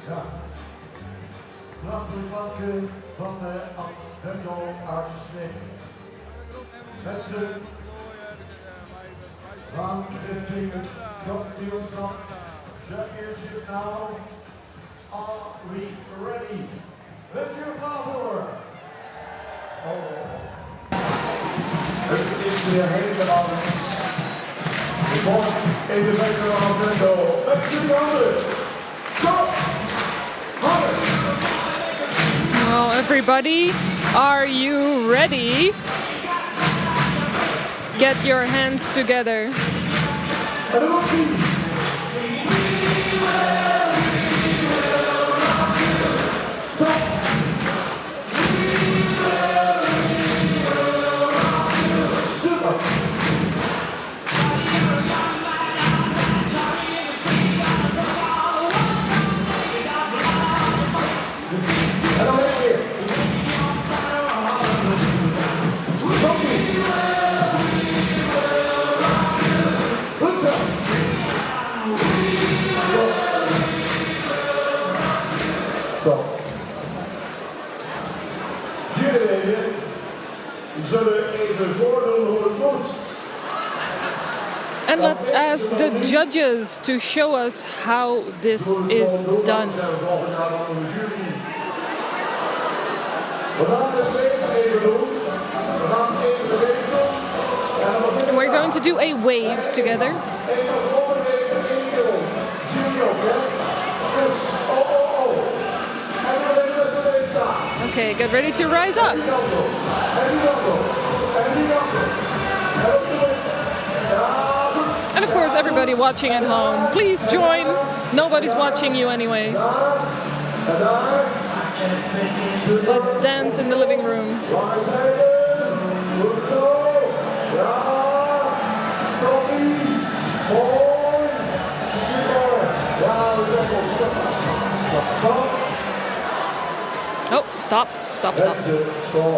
Ja. Prachtige klanken van de Advento Artsweg. Mensen gaan richting het kampioenschap. Championship now. Are we ready? Let your power. Het is weer helemaal niks. Ik hoor in de meter van Advento. Met z'n handen. Kom! Well, everybody, are you ready? Get your hands together. En dan komt ie. Super. En dan weer. Komt ie. Goed zo. Stop. Stop. Jullie zullen even voordoen hoe het moet. And let's ask the judges to show us how this is done. We gaan het steeds even doen. We gaan even de week doen. And we're going to do a wave together. Even gewoon even in ons. Jullie ook, hè? Dus, oh. En dan even dat we even staan. Okay, get ready to rise up. En die kant op. En die kant op. En die kant op. En op de west. Ja, goed. And of course, everybody watching at home, please join. Nobody's watching you anyway. En daar. Let's dance in the living room. Lange zijde. Goed zo. Ja. Toppie. Mooi. Super. Ja, we zijn op. Stop. Oh, stop. Mensen, stop.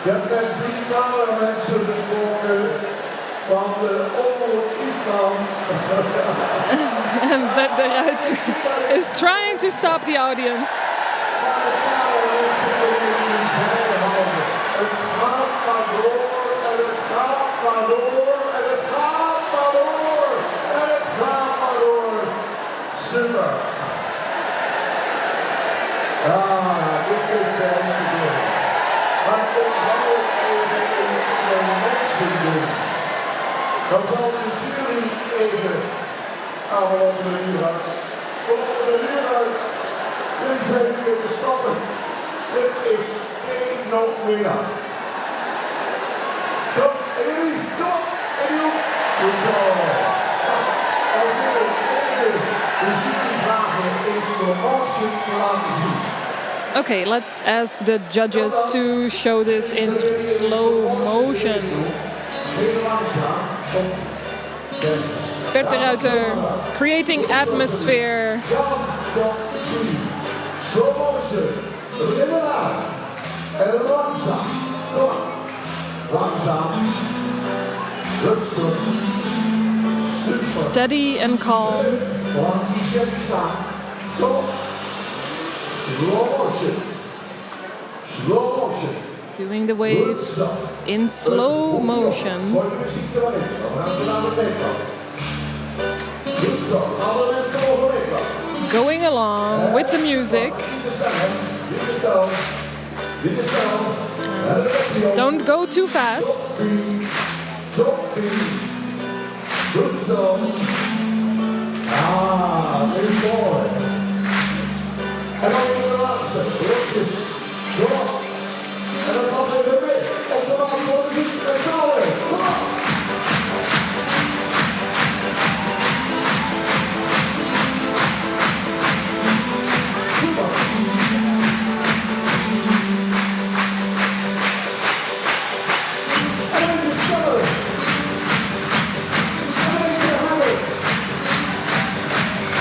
Ik heb met 3 cameramensen gesproken van de Omroep Islam. And that the right is trying to stop the audience. Maar de cameramensen kunnen niet bijhouden. Het gaat maar door en het gaat maar door en het gaat maar door en het gaat maar door. Super. Dit is de eerste deel. Maar ik ga ook even een slow motion doen. Dan zal de jury even allemaal op de muur uit. Kom op de muur uit. Jullie zijn nu weer stappen. Dit is één noot meer. Kom, en jullie, kom op. En jullie. Goed zo. En we zullen even de jury vragen in slow motion te laten zien. Okay, let's ask the judges to show this in slow motion. Heel langzaam komt Dennis. Bert de Ruiter, creating atmosphere. Slow motion. We beginnen uit. En langzaam. Kom maar. Langzaam. Rustig. Super. Steady and calm. Lang die check staan. Kom op. Slow motion. Slow motion. Doing the wave Goed zo. in slow motion. Gooi de muziek er maar in. Dan gaan we naar de tegenkant. Goed zo. Alle mensen overweg. Going along with the music. Niet te snel. Niet te snel. Niet te snel. En de weg Don't go too fast. Toppie. Goed zo. Dit is mooi. En dan even de laatste. Rotjes. Kom op. En dan mag even mee. Op de baan voor de muziek. Met z'n allen. Kom op. Super. En dan is het sneller. En dan is het harder.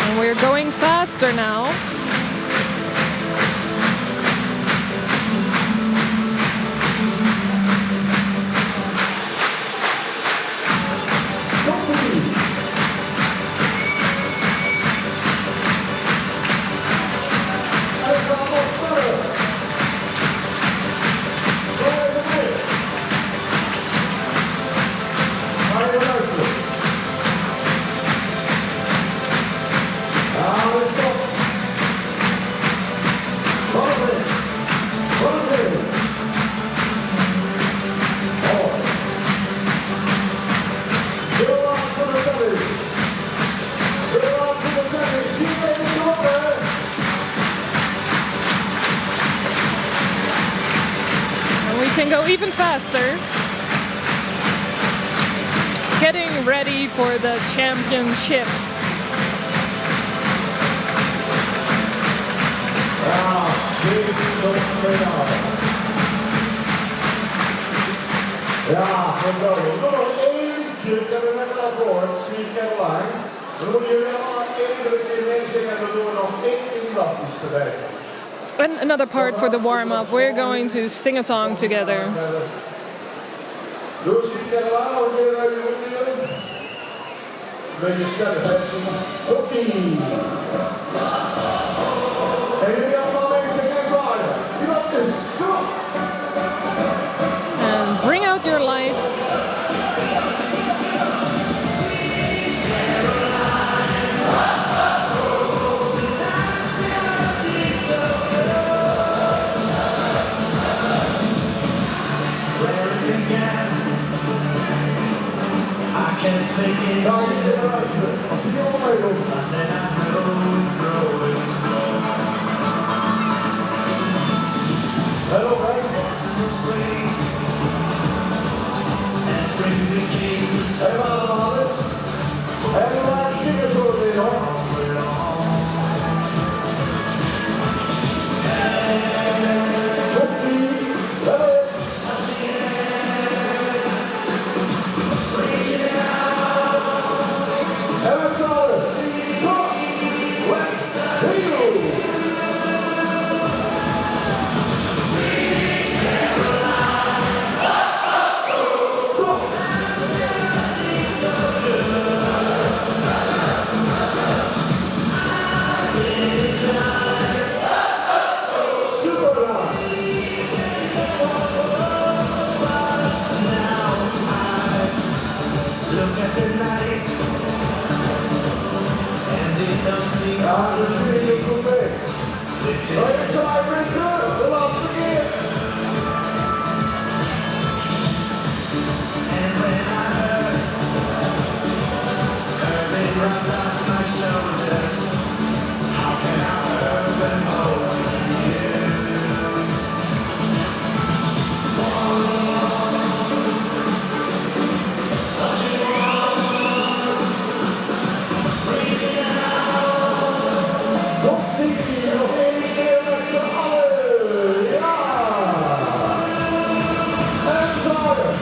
And we're going faster now. can go even faster. Getting ready for the championships. Ja, geweldig. Nummer 1, ik heb het net al gehoord, Sweet Caroline. Dan moet je wel één keer meezingen en dan doen we nog één inklapjes erbij. And another part for the warm-up, we're going to sing a song together. Doe Sweet Caroline nog weer uit de hoek. Een beetje sneller, hè? Oké. En jullie allemaal meezingen en zwaaien. Knopjes, kom op. And bring out your lights. Nou, iedereen luisteren. Als je allemaal meedoen. Hello, hey. Helemaal ademhalen. Helemaal zingen zo weer, hoor. Komt-ie. Hello. En met z'n allen. Kom. Let's go. Ja, dus jullie doen goed mee. Right side, Richard, de laatste keer. And when I heard it runs off my shoulders, how can I hurt when holding you? What you want, reaching out. Komt ie, nog één keer met z'n allen. Ja. En zwaaien.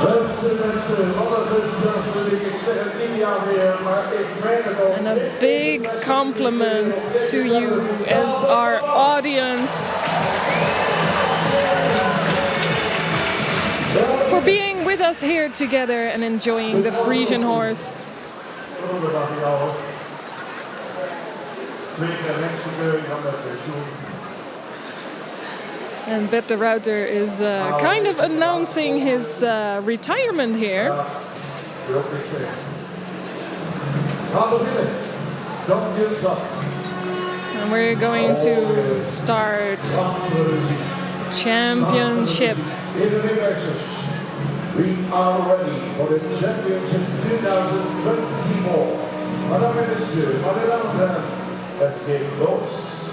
Mensen, wat een gezellig. Ik zeg het 10 jaar weer, maar ik meen het al. And a big compliment to you as our audience for being with us here together and enjoying the Frisian horse. Goedendag, jou. 2 keer rechtse keuring dan met pensioen. And Bert de Ruiter is kind of announcing his retirement here. Je ook niks meer. We gaan beginnen. Kampioenschap. And we're going to start Prachtige muziek. championship. Universals. We are ready for the championship 2024. Madame et messieurs, meine Damen und Herren, es geht los.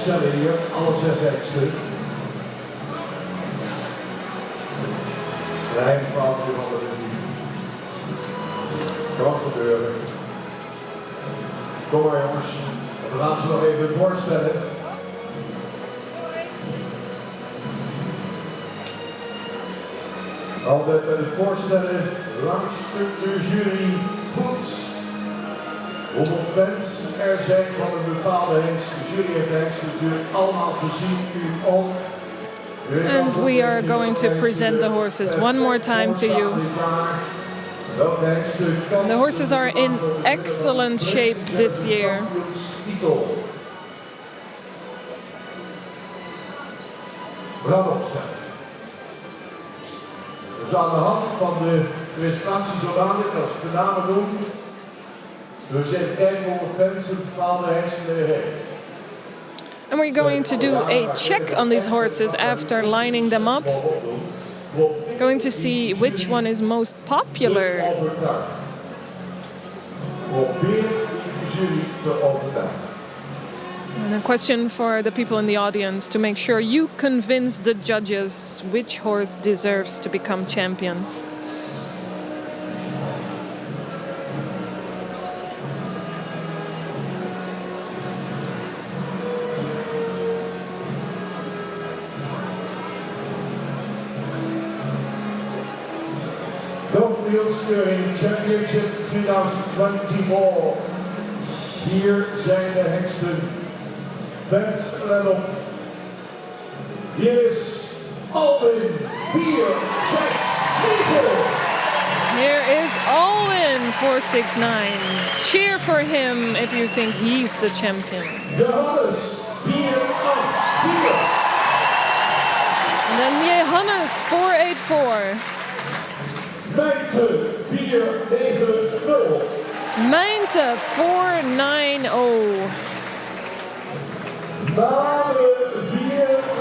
opstellen hier, alle 6 hengsten. Klein foutje van de revue. Kan gebeuren. Kom maar jongens, we gaan ze nog even voorstellen. Altijd bij het voorstellen langs de jury voet. Hoeveel fans er zijn van een bepaalde hengst. De jury heeft de hengst natuurlijk allemaal gezien, u ook. And we are going to present the horses one more time to you. The horses are in excellent shape this year. Brabantstad. Dus aan de hand van de presentatie zo dadelijk, als ik de namen noem, dus even kijken hoeveel fans een bepaalde hengst heeft. And we're going to do a check on these horses after lining them up. Going to see which one is most popular. And a question for the people in the audience to make sure you convince the judges which horse deserves to become champion. Kampioenskeuring Championship 2024. Hier zijn de hengsten. Fans, let op. Hier is Alwin 4, 6, 9. Here is Alwin 469. Cheer for him if you think he's the champion. Johannes 4, 8, 4. And then Johannes 484. Meinte 490. Meinte 490. Name 492.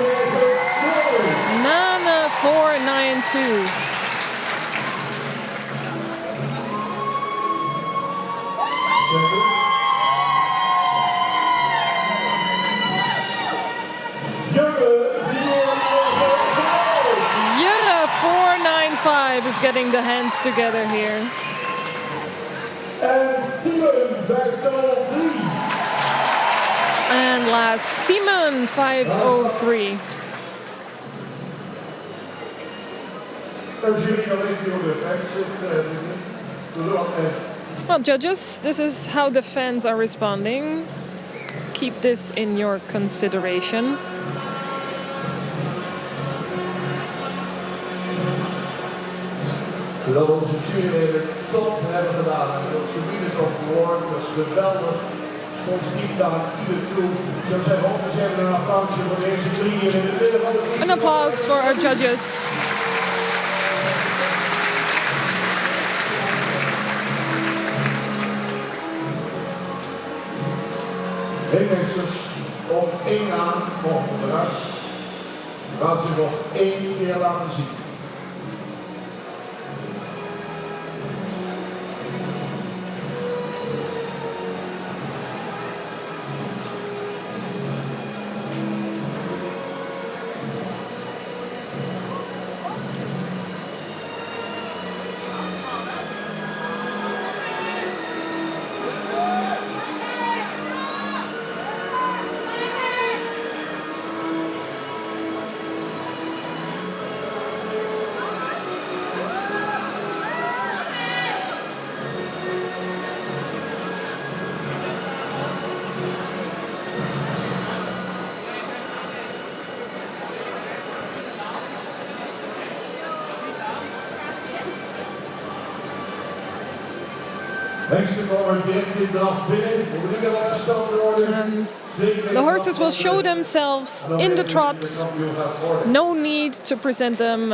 Nana 492. Jurre 495 is getting the hands together here. En Timon 503. And last, Timon 503. Als jullie nog even op de fans zitten, doe dat mee. Well, judges, this is how the fans are responding. Keep this in your consideration. Dat onze juryleden top hebben gedaan. En zoals Sabine het ook verwoord, dat is geweldig. Het is positief naar ieder toe. Ik zou zeggen, ook eens even een applausje voor deze drieën in het midden van de An applause for our judges. Ringmeesters om 1 aan mogen eruit. Laat zich nog 1 keer laten zien. The horses will show themselves in the trot. No need to present them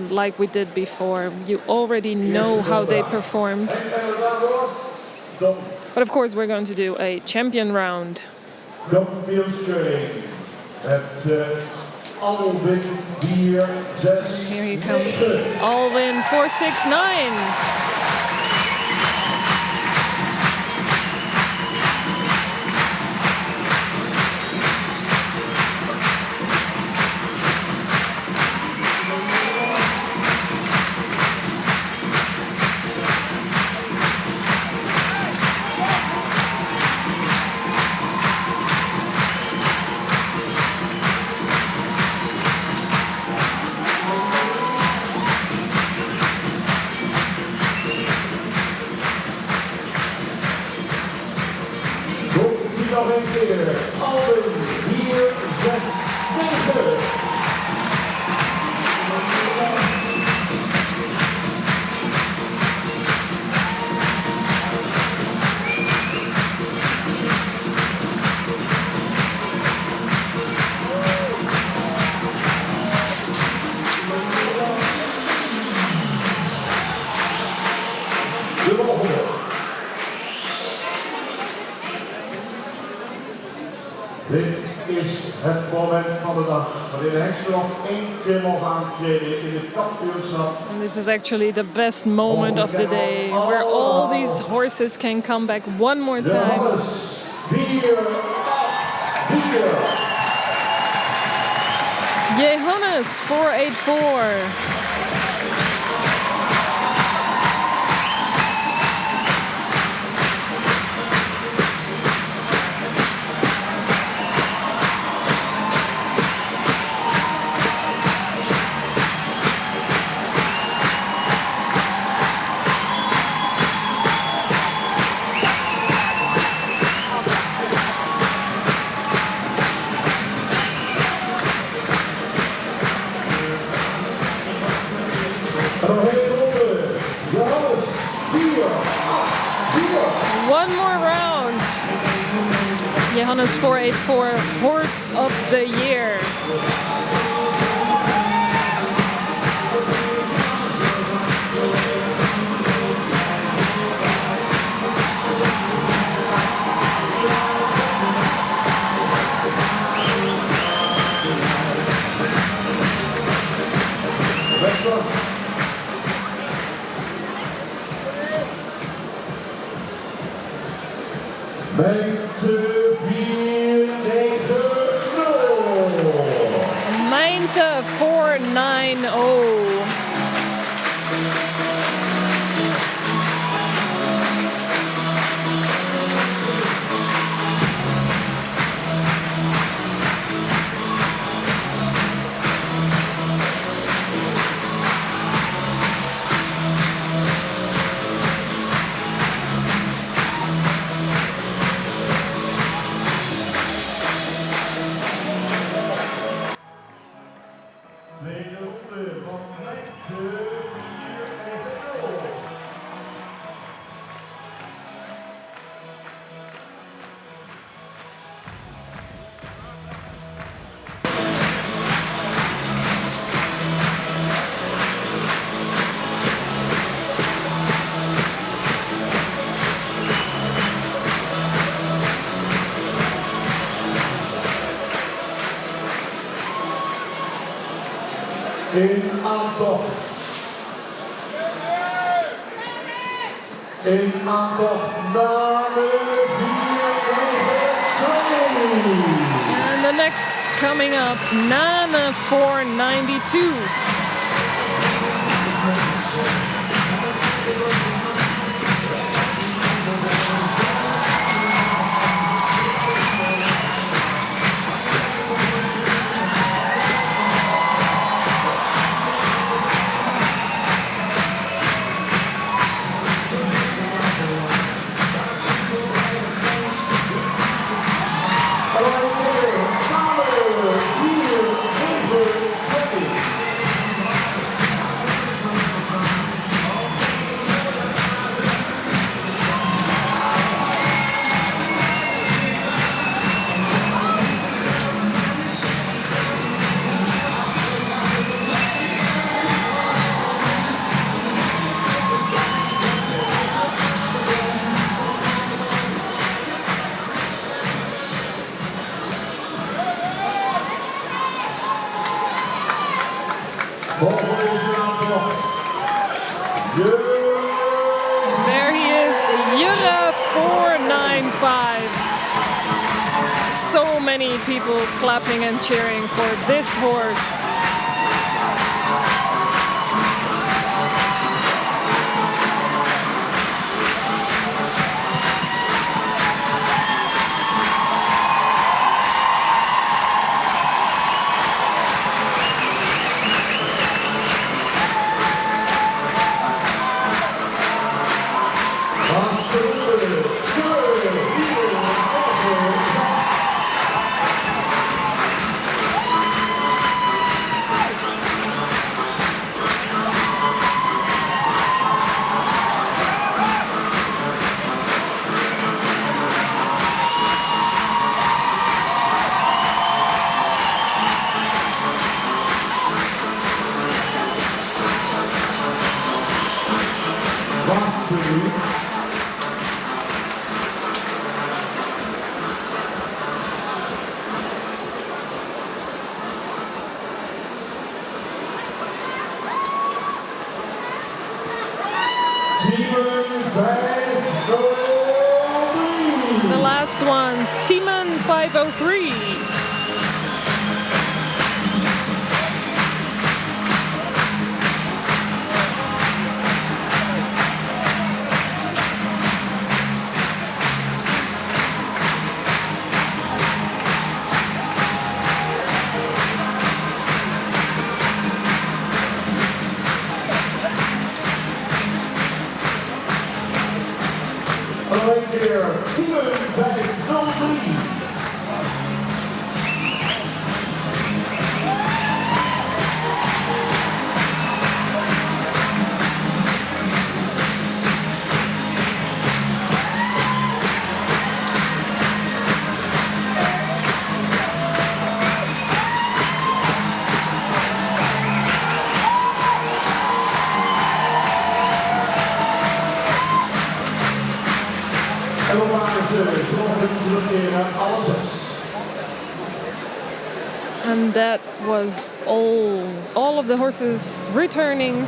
like we did before. You already know how they performed. But of course, we're going to do a champion round. Alwin 4, 6, Here he comes. Alwin 469. keer Alden 4-6-9. De volgende. Dit is het moment van de dag waarin Hengsten nog 1 keer mogen aantreden in het kampioenschap. And this is actually the best moment of the day, where all these horses can come back one more time. Johannes 4-8-4. Johannes 484. En nog één ronde. Johannes 4-8-4. One more round. Johannes 484, Horse of the Year. Next up. Mente 4-9-0. Meinte 490. Tweede ronde van Mente 4-9-0. In aantocht. In aantocht naar de 4-9-2. And the next coming up, Nana 492. Volgende is in aantocht. There he is, Jurre 495. So many people clapping and cheering for this horse. Laatste ronde. laatste nu. The last one, Timan 503. Right here, Timan 503. En we maken ze zorgen terugkeren naar alle 6. And that was all of the horses returning.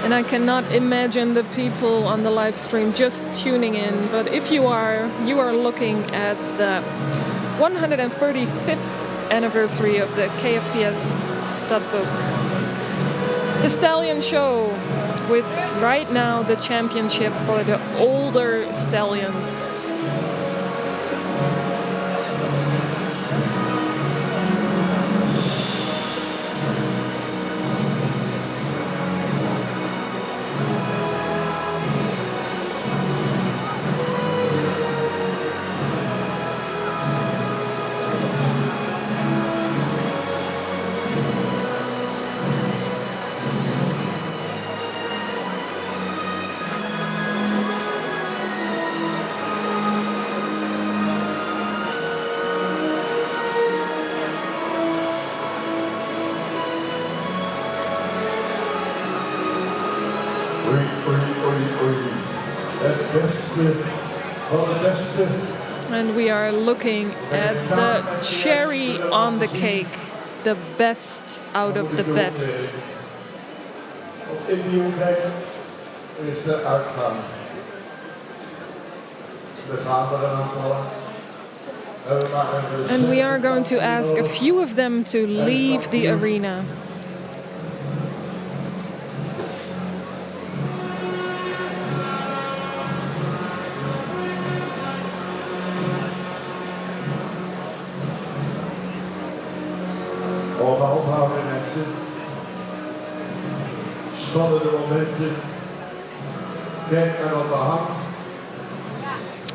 And I cannot imagine the people on the live stream just tuning in. But if you are looking at the 135th anniversary of the KFPS stud book. The Stallion Show with right now the championship for the older stallions. Het beste van de beste. And we are looking at the cherry on the cake. The best out of the best. In de UK is de uitgang. Er gaan er een aantal. And we are going to ask a few of them to leave the arena. Mogen ophouden mensen. Spannende momenten. Kijk naar dat behang.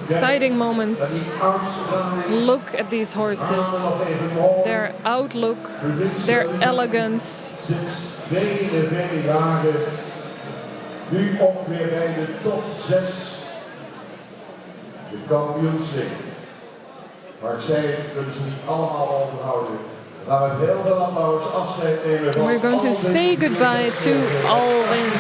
Exciting moments. Look at these horses. Their outlook, their elegance. Sinds vele jaren. Nu ook weer bij de top 6. De kampioenschap. Maar ik zei het, kunnen ze niet allemaal overhouden. We're going to say goodbye to Alwin.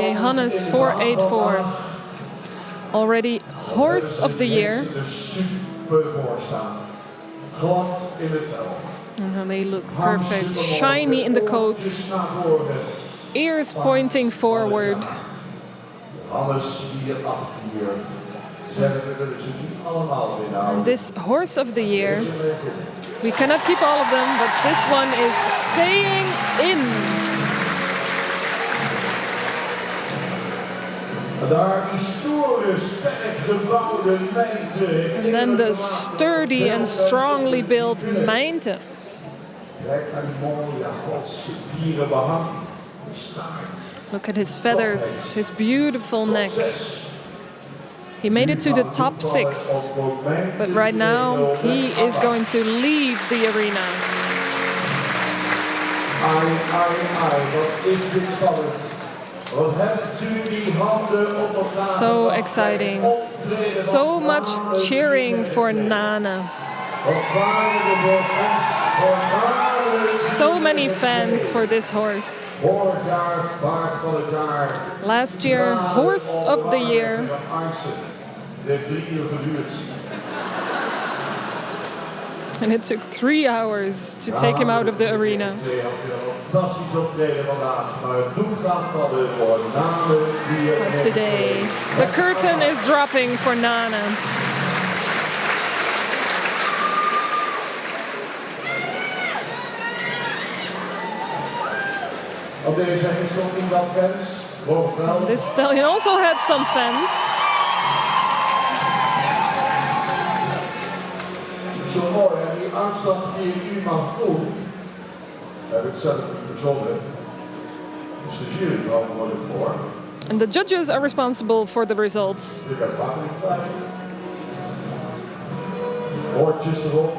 Johannes 484. Already horse of the year. And they look perfect, shiny in the coat, ears pointing forward. And this horse of the year, we cannot keep all of them, but this one is staying in. And then the sturdy and strongly built Meinte. Start. Look at his feathers, his beautiful neck. Proces. He made it to the top 6, but right now he is going to leave the arena. Ai, wat is dit spannend. Wat hebt u die handen op elkaar So gebracht exciting. bij het optreden So van much Nane cheering for Quirijn. Nana. Wat waren de fans voor Nane So many Quirijn. fans for this horse. Vorig jaar paard van het jaar. Last year, horse of the year. Het heeft 3 uur geduurd. And it took 3 hours to take him out of the arena. Fantastisch optreden vandaag, maar het doel gaat van de voor Nane Quirijn. But today, the curtain is dropping for Nana. Op deze is nog niet wat fans. Geloof ik wel. This stallion also had some fans. Zo mooi, hè? Die uitslag die ik nu mag doen, heb ik zelf niet verzonnen. Dus de jury verantwoordelijk voor. And the judges are responsible for the results. Ik heb makkelijk bij. Oortjes erop.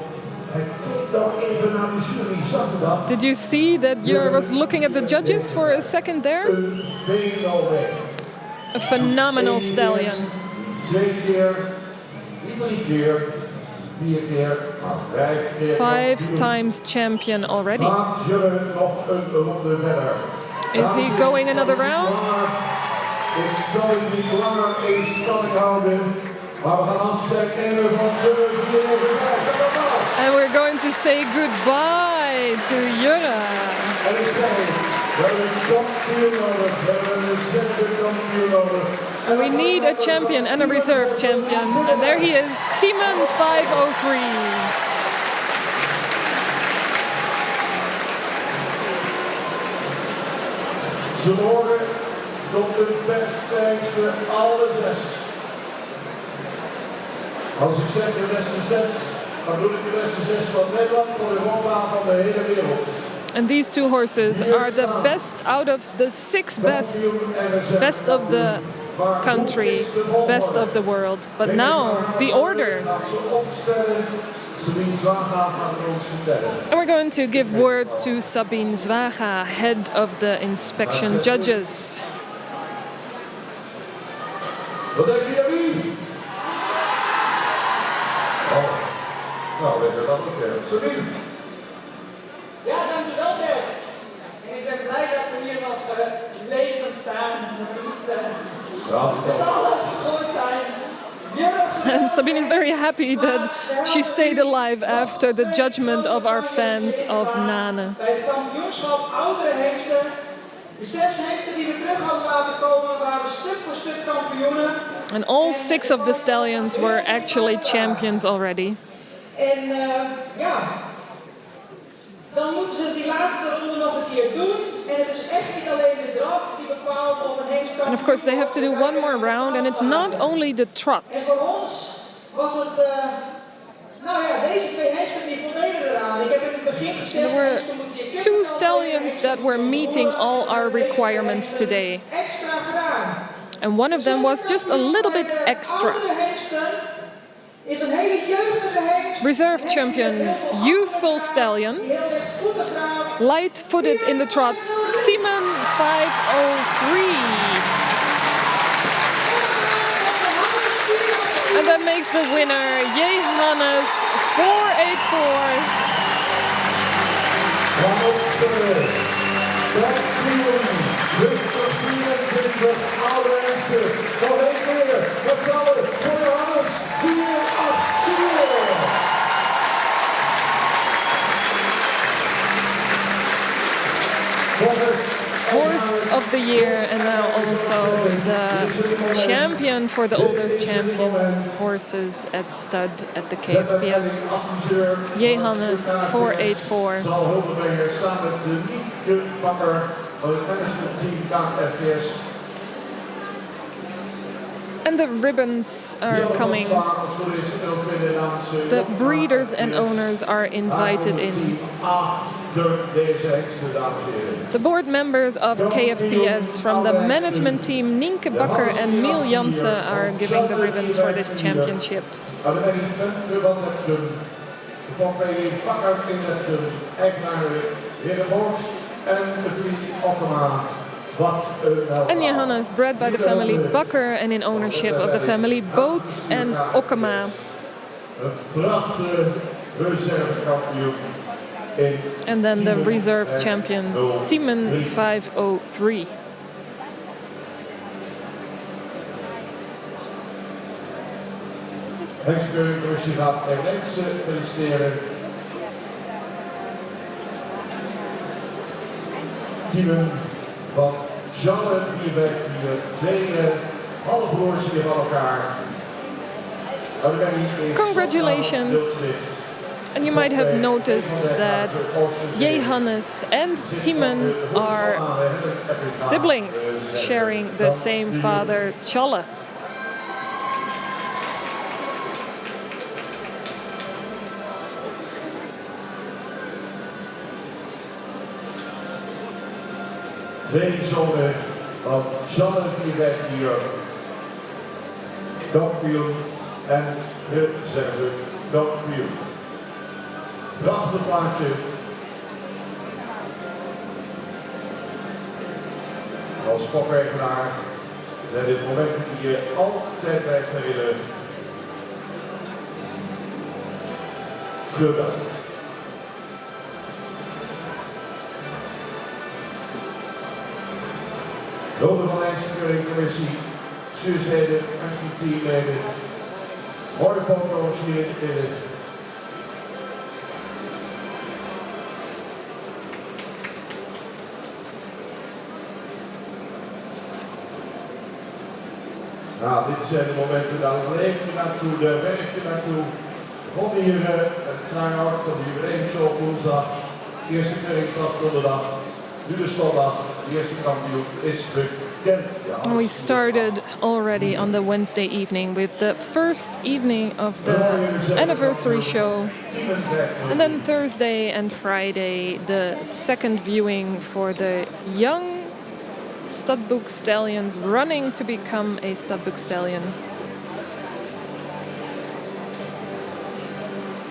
En kijk nog even naar de jury, zag je dat? Did you see that you was looking at the judges for a second there? Een fenomeen. A phenomenal stallion. 2 keer, niet 3 keer, niet 4 keer, maar 5 keer. 5 kampioen. times champion already. Gaat jullie nog een ronde verder? Is he going another round? Ik zal je niet langer in spanning houden, maar we gaan afscheid nemen van de And we're going to say goodbye to Jurre. En ik zeg het, we hebben een kampioen nodig, we hebben een recente kampioen nodig. And we need a champion and a reserve champion. And there he is, Timon 503. Ze horen tot de beste alle 6. Als ik zeg de beste 6, dan bedoel ik de beste 6 van Nederland, van Europa, van de hele wereld. And these 2 horses are the best out of the 6 best of the country, best of the world. But now, the order. And we're going to give word to Sabine Zwaga, head of the inspection judges. Wat denk je aan wie? Oh, nou, lekker dan ook weer. Sabine. Ja, dankjewel Bert. En ik ben blij dat we hier nog levend staan. Dat we niet, het zal wel gegooid zijn. And Sabine is very happy that she stayed alive after the judgment of our fans of Nane. Bij het kampioenschap oudere hengsten. De 6 hengsten die we terug hadden laten komen waren stuk voor stuk kampioenen. And all 6 of the stallions were actually champions already. En ja, dan moeten ze die laatste ronde nog een keer doen. En het is echt niet alleen de draf die bepaalt of een hengst kampioen And of course they have to do one more round, and it's not only the trot. En voor ons was het, nou ja, deze 2 hengsten die voldeden eraan. Ik heb in het begin gezegd, There were hengsten moet je 2 kippenvel stallions hengsten that were moet je meeting horen. all our Deze requirements hengsten today. Extra gedaan. And one of them was just a little bit extra. Oudere hengsten is een hele jeugdige hengst. Reserve champion, youthful stallion, Heel lichtvoetig draaf. light-footed in the trot, Timon 503. And that makes the winner Johannes 484. Kampioen 2024 oude hengsten. Nog 1 keer, dat zal het voor Johannes 484. Horse of the year, and now also the champion for the older champions horses at stud at the KFPS. Johannes 484. Zal hulpbrengen samen met Nieke Bakker van het managementteam KFPS. And the ribbons are coming. The breeders and owners are invited in. door deze hengsten, dames en heren. The board members of KFPS from the management team Nienke Bakker and Miel Jansen are giving the ribbons for this championship. Aan de Benny Femke van Netskum, van Benny Bakker in Netskum, eigenaren Heren Boorts en Vlie Okkema. And Johannes, bred by the family Bakker and in ownership of the family Boot and Okkema. Een prachtige reservekampioen. And then the reserve champion, Timen 503. Hengstencommissie gaat Ernst feliciteren. Timen van Janne Bierweg, twee halfbroers hier van elkaar. Congratulations. And you might have noticed that Johannes and Timen are siblings sharing the same father, Tjolle. Twee zonen van Janne Bierweg hier, kampioen en reserve kampioen. Prachtig plaatje. Als fokkervenaar zijn dit momenten die je altijd blijft herinneren. Geweldig. Hulde van Eindskeuringcommissie, zuursleden, teamleden. Mooie foto's hier binnen. Nou, dit zijn de momenten, daar leef je naartoe, daar werk je naartoe. Begon hier het try-out van de jubileumshow woensdag, eerste keuringsdag donderdag, nu de slotdag, de eerste kampioen is bekend. Ja, We started already on the Wednesday evening with the first evening of the anniversary show. And then Thursday and Friday, the second viewing for the young Studbook Stallions running to become a Studbook Stallion.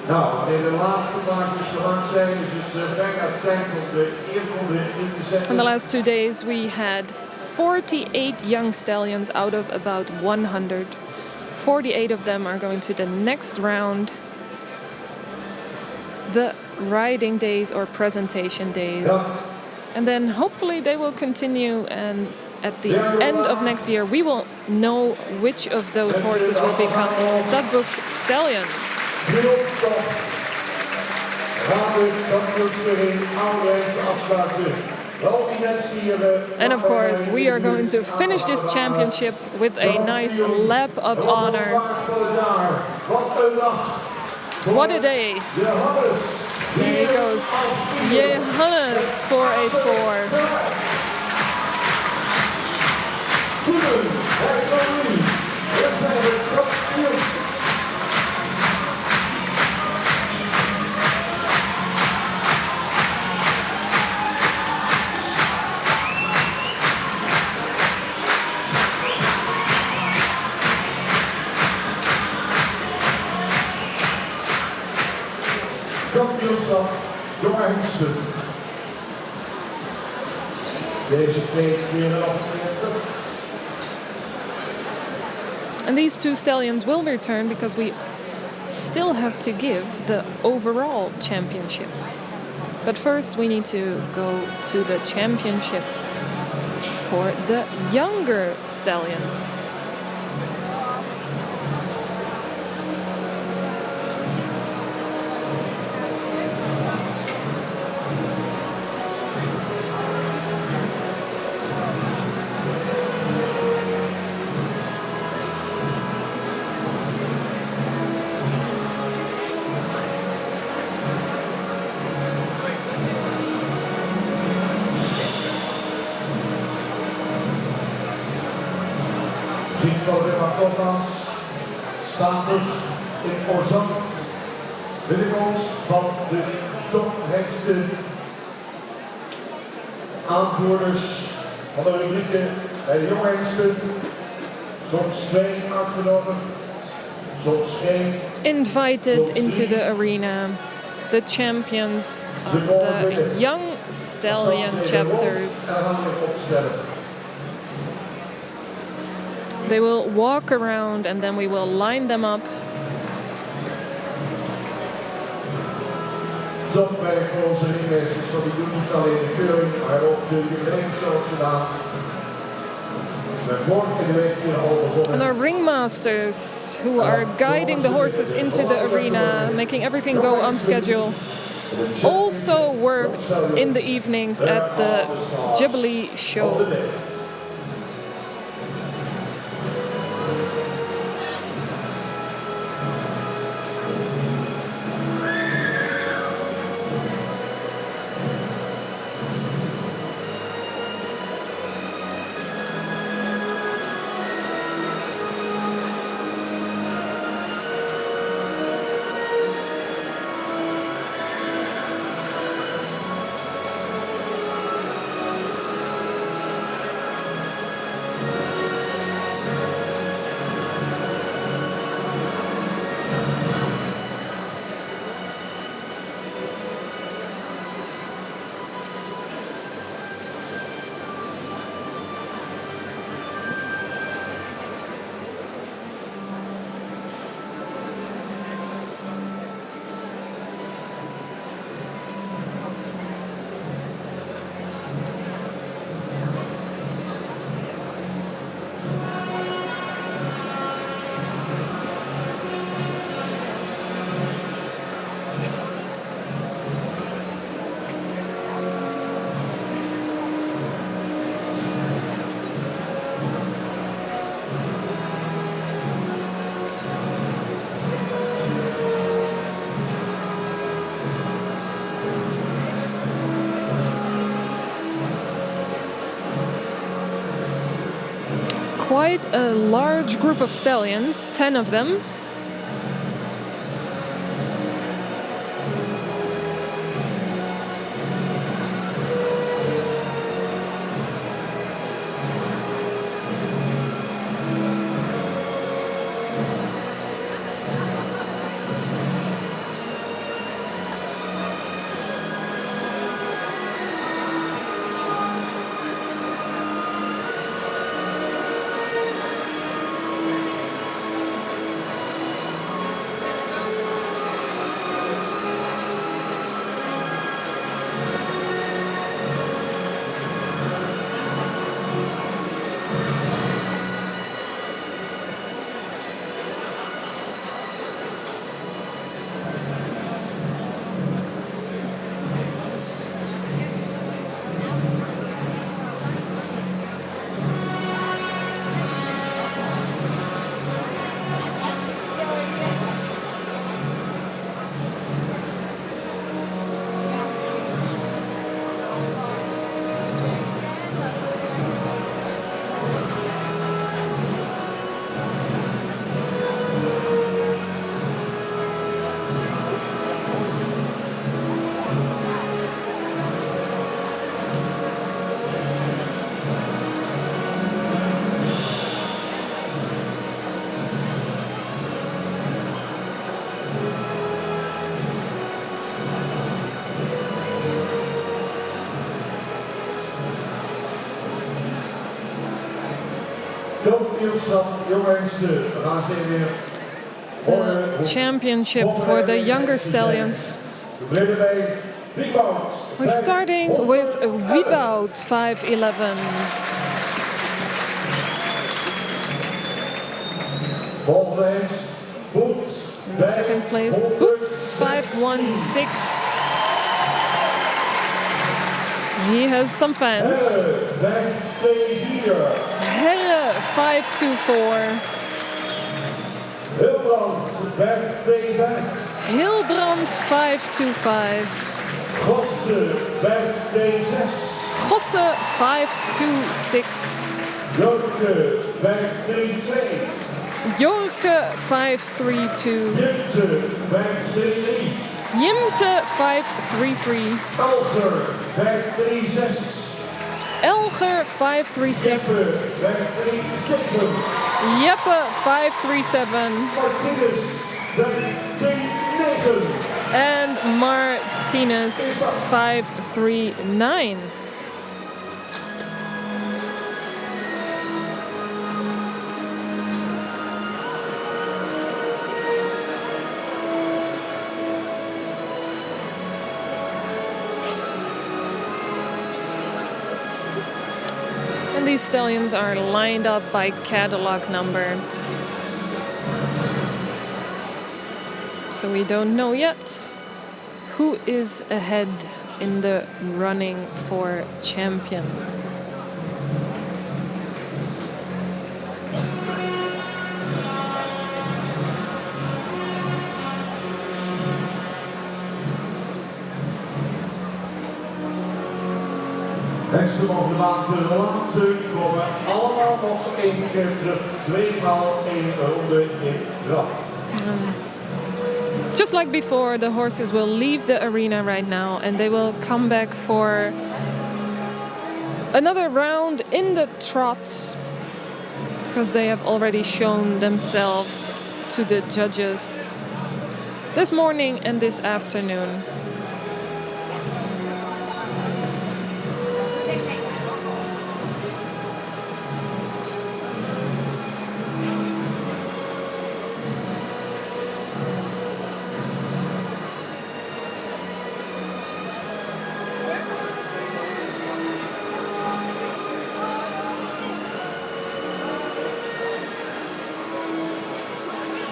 Nou, wanneer de laatste maandjes gemaakt zijn, is het bijna tijd om de eerronde in te zetten. In the last 2 days, we had 48 young stallions out of about 100. 48 of them are going to the next round, the riding days or presentation days. And then hopefully they will continue, and at the end of next year we will know which of those horses will become Studbook Stallion. And of course we are going to finish this championship with a nice lap of honor. What a day! Here he goes, Johannes 484. Kampioenschap door Hengsten. Deze twee keren terug. And these two stallions will return because we still have to give the overall championship. But first we need to go to the championship for the younger stallions. Nogmaals statig in Orzant. Binnenkomst van de tophengsten aanvoerders van de rubrieken bij de jongheemsten. Soms 2 uitgenodigd, soms geen. Invited into the arena, the champions of the Young Stallion chapters. They will walk around and then we will line them up. Topwerk voor onze ringmeesters, want die doen niet alleen de keuring, maar ook de jubileumshows gedaan. We zijn vorige week hier al begonnen. And our ringmasters who are guiding the horses into the arena, making everything go on schedule, also worked in the evenings at the Jubilee show. Quite a large group of stallions, 10 of them. The championship for the younger stallions. We're starting with Wieboud 5'11". In second place, Boots 5'16". He has some fans. Herre 5'24". Hilbrand 5'25". Gosse 5'26". Gosse 5'26". Jorke 5'32". Jorke 5'32". Jimte 5'33". Jimte 5'33". Elger 5'36". Elger 536. Jeppe 537. Jeppe 537. Martinez 539. And Martinez 539. And these stallions are lined up by catalog number. So we don't know yet who is ahead in the running for champion. Mensen mogen de baan kunnen laten komen. Allemaal nog één keer terug. 2x 1 ronde in draf. Just like before, the horses will leave the arena right now and they will come back for another round in the trot because they have already shown themselves to the judges this morning and this afternoon.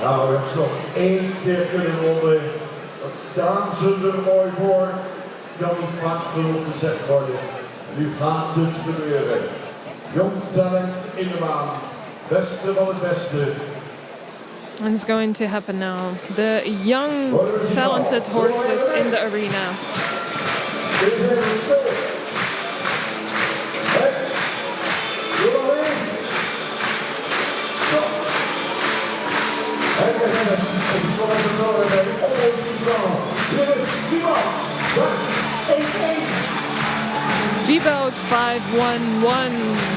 Nou, we hebben ze nog één keer kunnen ronden. Dat staan ze er mooi voor. Kan niet vaak genoeg gezegd worden. Nu gaat het gebeuren. Jong talent in de baan. Beste van het beste. And it's going to happen now. The young, talented horses in the arena. Dit is even stil. Hé, doe maar in. Zo. En we hebben het. Ik kom even door bij Oldenzaal. Dit is Wieboud. 1-1. Wieboud 511.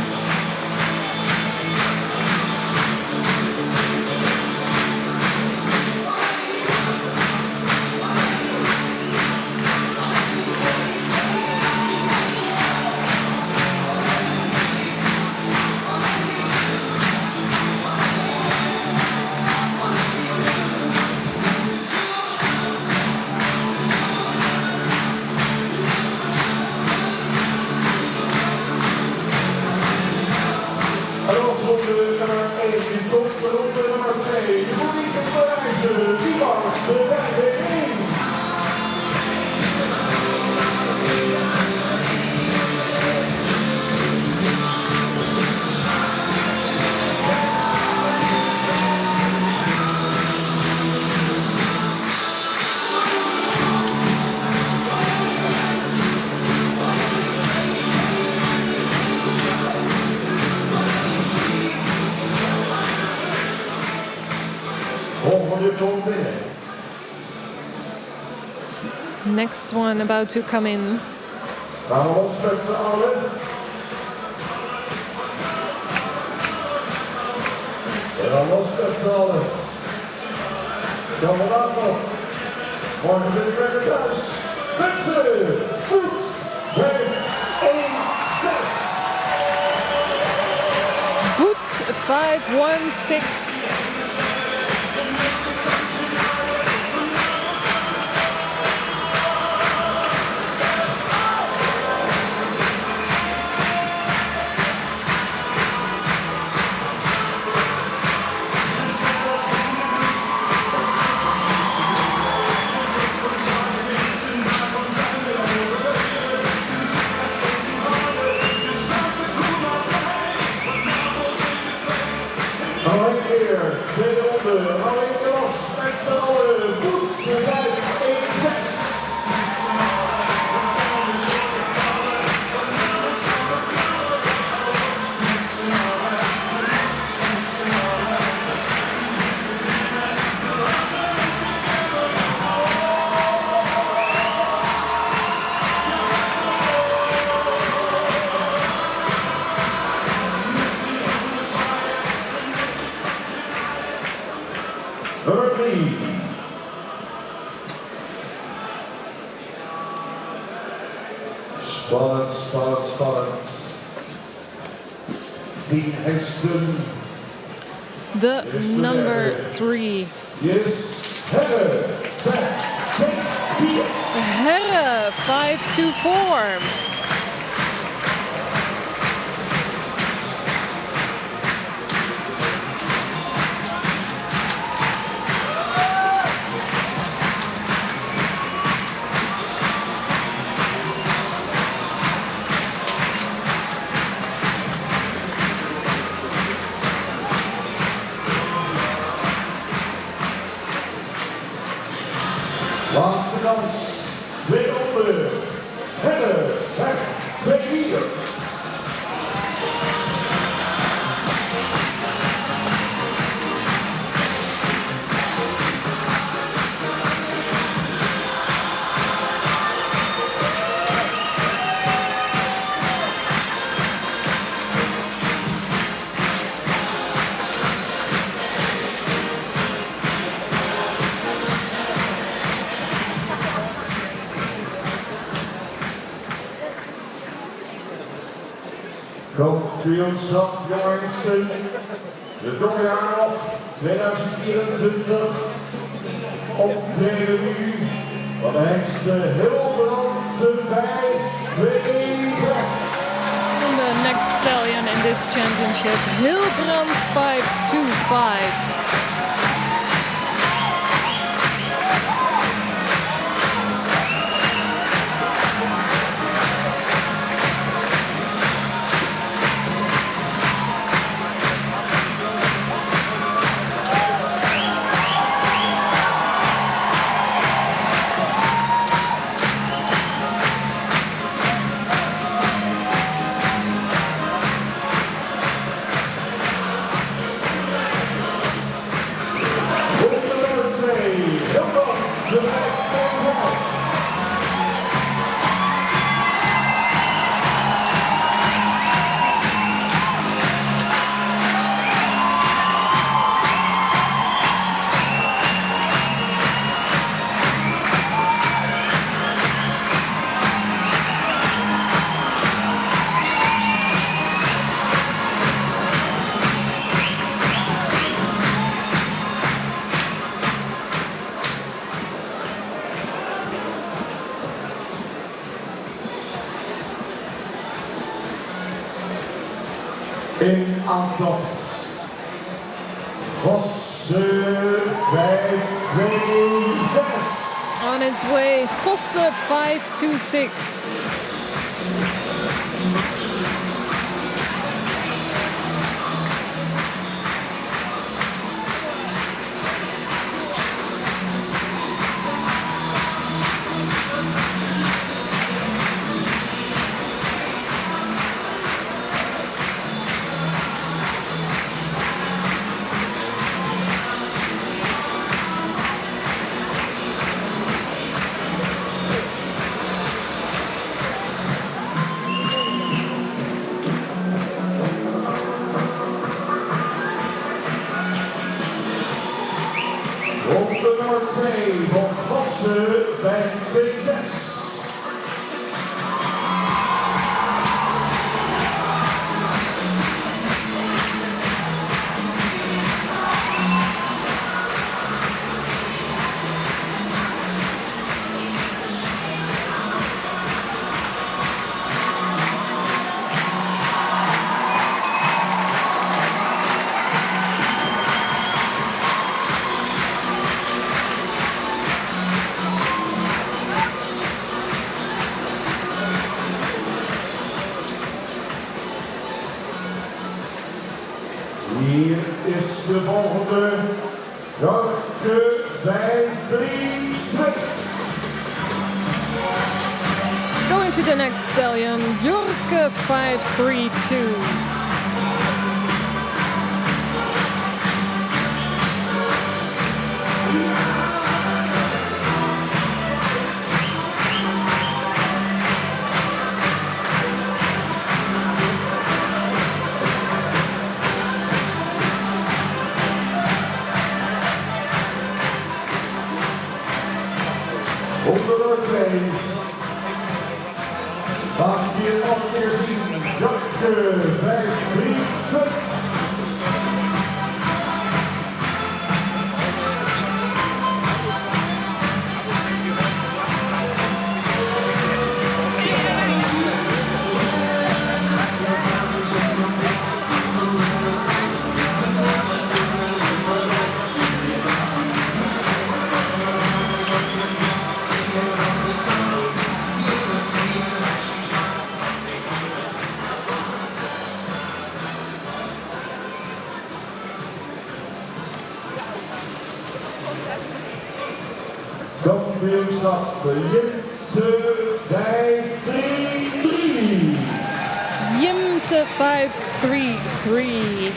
En als ronde nummer 1, die komt ronde nummer 2. De Boeries en Parijzen, Wieboud, 5-1. Volgende komt binnen. Next one about to come in. Gaan we los met z'n allen. En dan los met z'n allen. Dan vandaag nog. Morgen zit ik lekker thuis. Mensen, goed, 5-1-6. Boet 516. Nog een keer, tweede ronde, nog een keer los met z'n allen. Goed, 5-1-6. 3. Spannend, spannend, spannend. 10 hengsten. The Is de number derde. 3. Yes, Helle, 5, 6, 4. Herre 524. Laatste kans. 2 ronde. Helle, 5, 2, 4. Kampioenschap jongsten. De Donderdag 2024. Optreden nu van de hengste Hilbrandse 5-2. And the next stallion in this championship, Hilbrand 525. In aantocht. Gosse 526. On its way, Gosse 526. Ronde nummer 2 van Gosse 526. Hier is de volgende. Jorke 532. Going to the next stallion, Jorke 532. 2. Laat je nog een keer zien. Jokke 5, 3, 2. Kampioenschap Jimte 533. Jimte 533.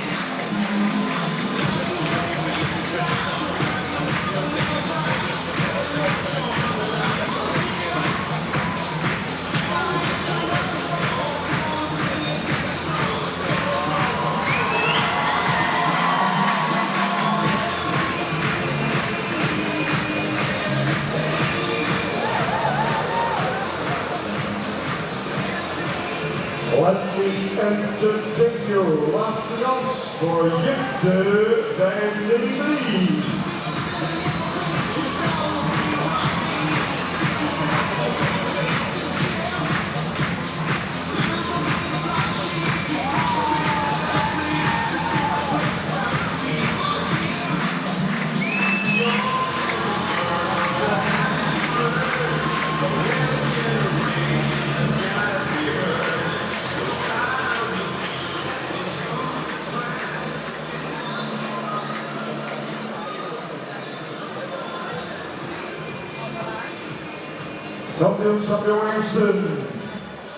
Let me entertain you. Laatste kans voor Jimte 533. Kampioenschap jongsten.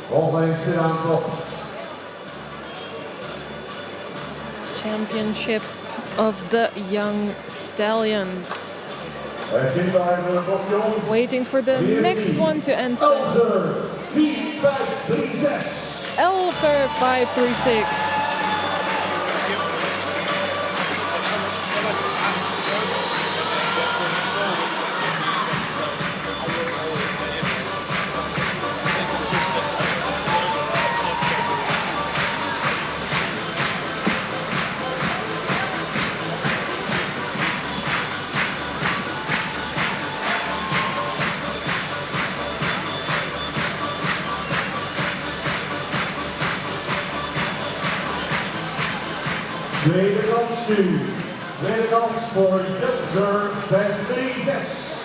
Volgende aantocht. Championship of the Young Stallions. Waiting for the next one to enter. Elfer 536. Tweede kans nu. Tweede kans voor Jupiter 536.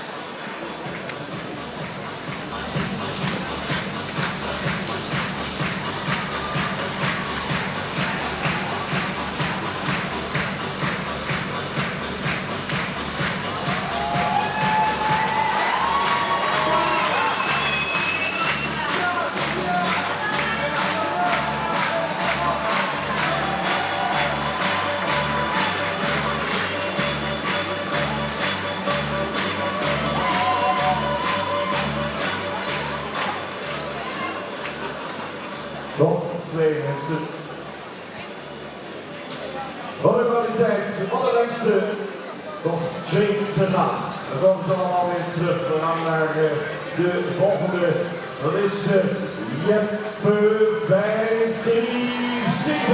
Nog twee mensen. Wat een kwaliteit, allerlangste. Nog twee te gaan. Dan komen ze allemaal weer terug. We gaan naar de volgende. Dat is Jeppe 537.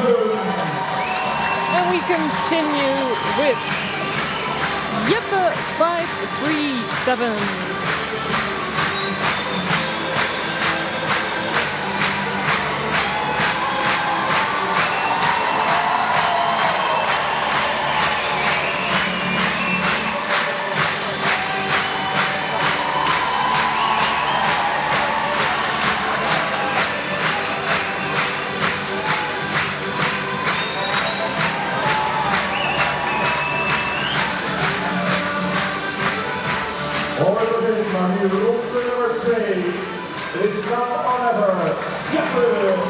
And we continue with Jeppe 537. Maar nu ronde nummer 2. Het is now or never. Jeppe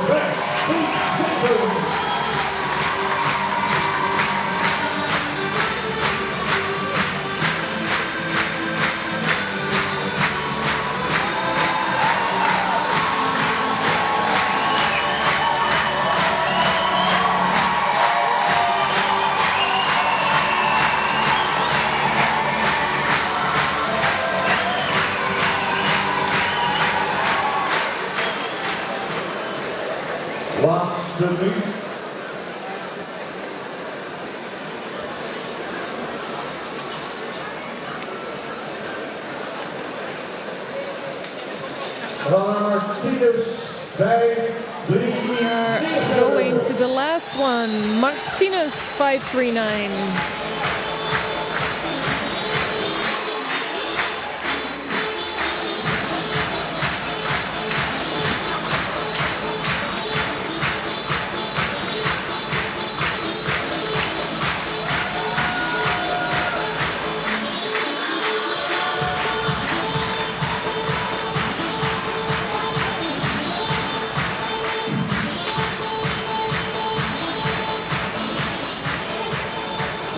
537. livestream. Van Martinez 5-3. We are going to the last one. Martinez 539.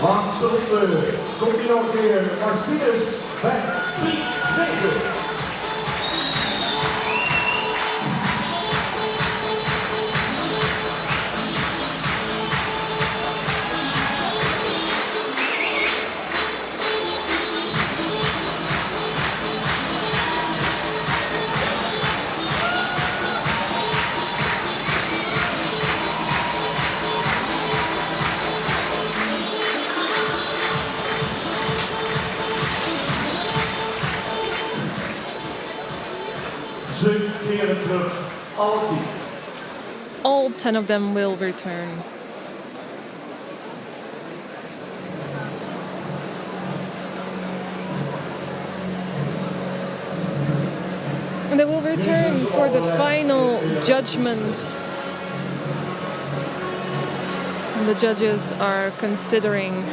Laatste ronde. Komt hier nog weer. Martinez 5-3-9. Ze keren terug, alle 10. All 10 of them will return. And they will return for the final judgment. And the judges are considering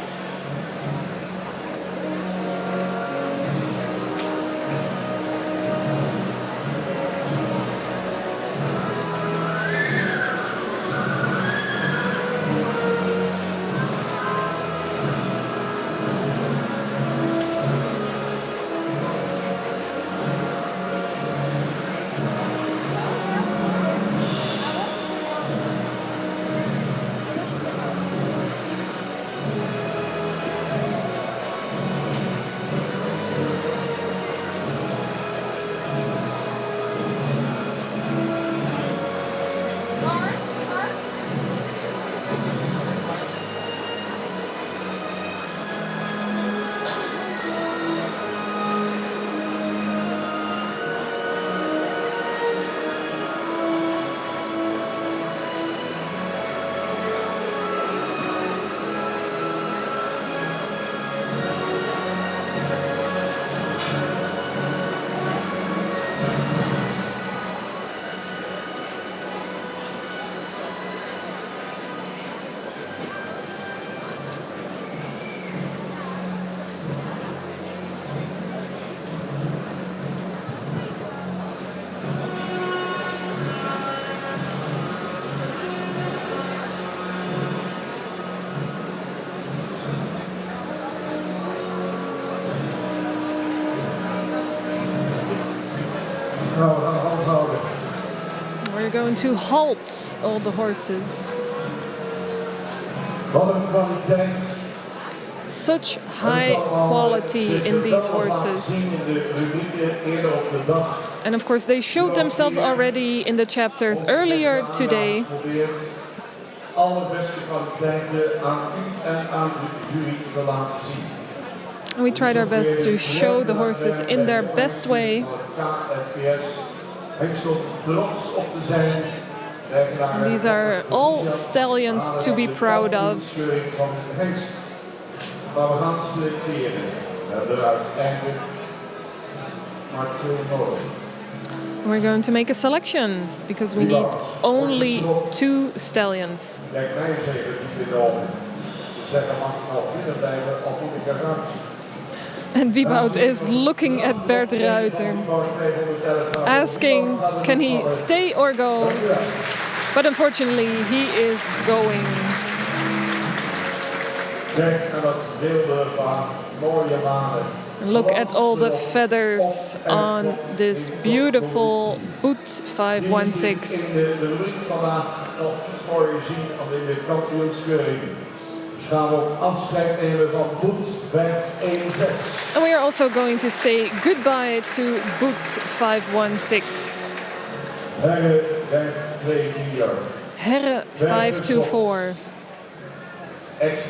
Nou, we gaan de hand houden. we're going to halt all the horses. Wat een kwaliteit. Such high quality in these horses. And of course, they showed themselves already in the chapters earlier today. Allerbeste kwaliteiten aan u en aan de jury te laten zien. And we tried our best to show the horses in their best way. And these are all stallions to be proud of. Maar we gaan selecteren. We hebben uiteindelijk maar 2 nodig. We're going to make a selection because we need only 2 stallions. Kijk mij eens even diep in de ogen. Ze zeggen, mag ik nou binnen blijven of moet ik eruit? And Wieboud is looking at Bert Ruiter, asking, can he stay or go? But unfortunately, he is going. Kijk naar dat wilde van mooie manen. Look at all the feathers on this beautiful Boot 516. De ring vandaag nog iets mooier zien dan in de kampioenskeuring. Dus gaan we ook afscheid nemen van Boot 516. And we are also going to say goodbye to Boot 516. Heren 524. Herre 524.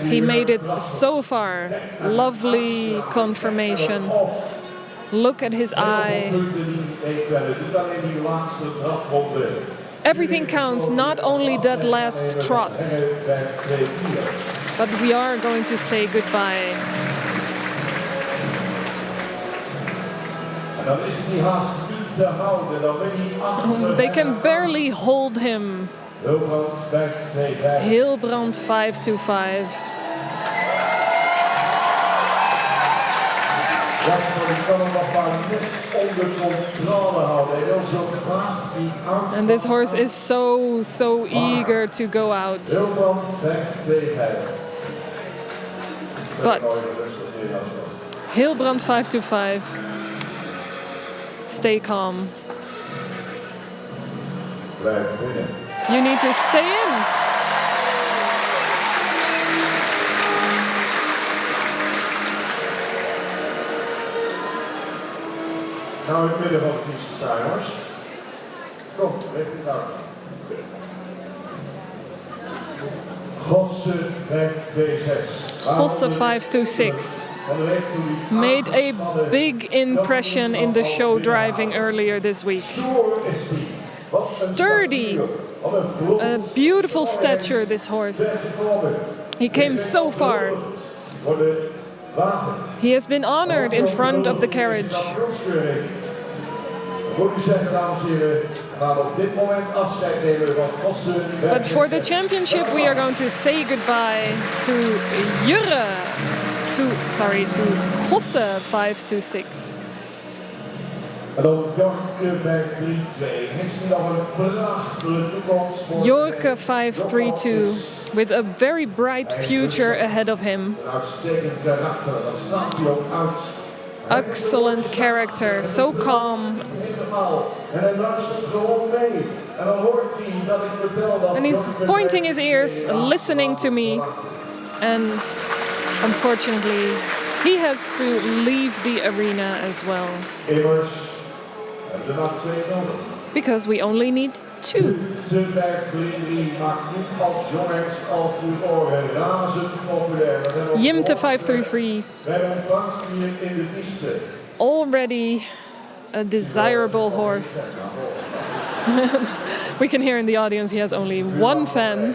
He made it so far. Lovely confirmation. Look at his eye. Everything counts, not only that last trot. But we are going to say goodbye. They can barely hold him. Hilbrand 525. Jasper die kan hem nog maar net onder controle houden. Hij wil zo graag die out. And this horse is so eager to go out. Hilbrand 525. But Hilbrand 525. Stay calm. Blijf binnen. You need to stay in. Nou in het midden van de piste staan, jongens. Kom, richting het uit. Gosse 526. Gosse 526 made a big impression in the show driving earlier this week. Sturdy, a beautiful stature, this horse. He came so far. He has been honored in front of the carriage. But for the championship, we are going to say goodbye to to Gosse 526. Jorke 532 with a very bright future ahead of him. Excellent character, so calm. And he's pointing his ears, listening to me. And unfortunately, he has to leave the arena as well. Because we only need two. Jimte 533. Already a desirable horse. We can hear in the audience he has only one fan.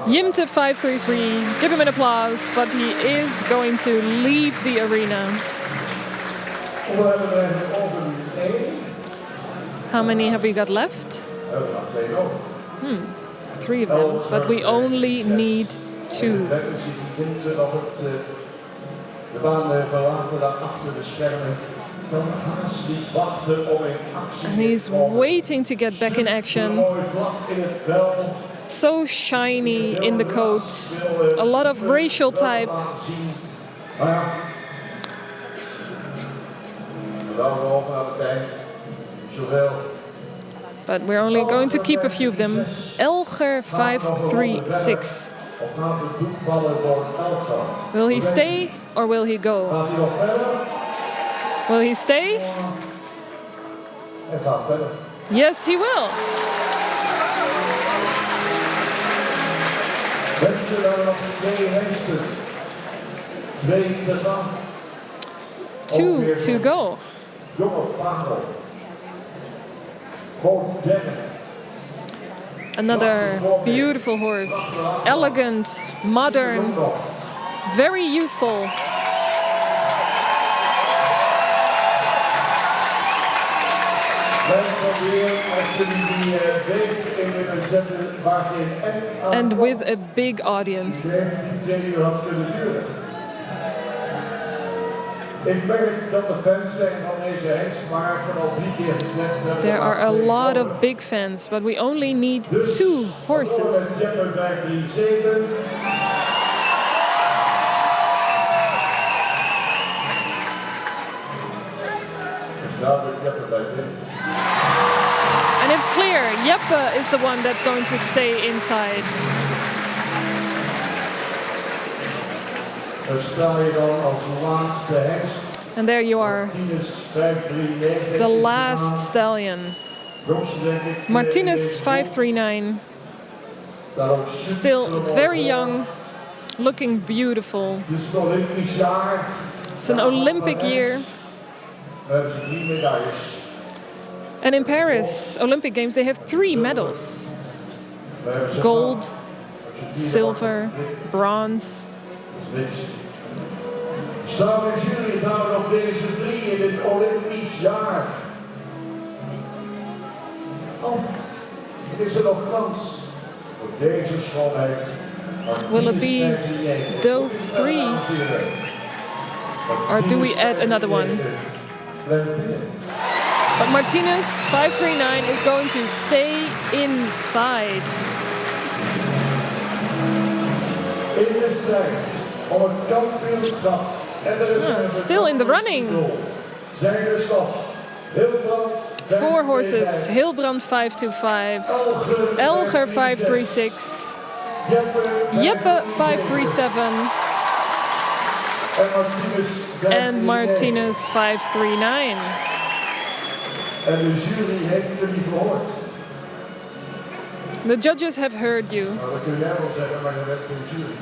Jimte 533, give him an applause, but he is going to leave the arena. How many have we got left? 3 of them, but we only need 2. And he's waiting to get back in action. So shiny in the coat. A lot of racial type. But we're only going to keep a few of them. Elger 536. Will he stay or will he go? Will he stay? Yes, he will. Mensen, dan nog 2 hengsten. 2 te gaan. 2 to go. Jonge parel. Modern. Another beautiful horse. Elegant, modern, very youthful. And with a big audience. There are a lot of big fans, but we only need 2 horses. And it's clear, Jeppe is the one that's going to stay inside. Daar sta je dan als laatste hengst. And there you are, Martinez 539. the last stallion. Jongste denk ik. Martinez 539, Staat ook still super very young, looking beautiful. Het is een Olympisch jaar. It's an Olympic year. We hebben ze 3 medailles. And in Paris Olympic Games, they have 3 medals: We hebben ze gold, gehad. Als je het hier silver, mag klikken, bronze. is niks. Zou de jury het houden op deze 3 in dit Olympisch jaar? Of is er nog kans op deze schoonheid? Will it be those 3? Or do we add another one? But Martinez 539 is going to stay inside. In de strijd om het kampioenschap en er is Still in the running. zijn er nog Hilbrand 4 horses: Hilbrand 525, Elger 536, Jeppe 537, and Martinez 539. En de jury heeft jullie gehoord. The judges have heard you. Nou, dat kun jij wel zeggen, maar dat werd voor de jury.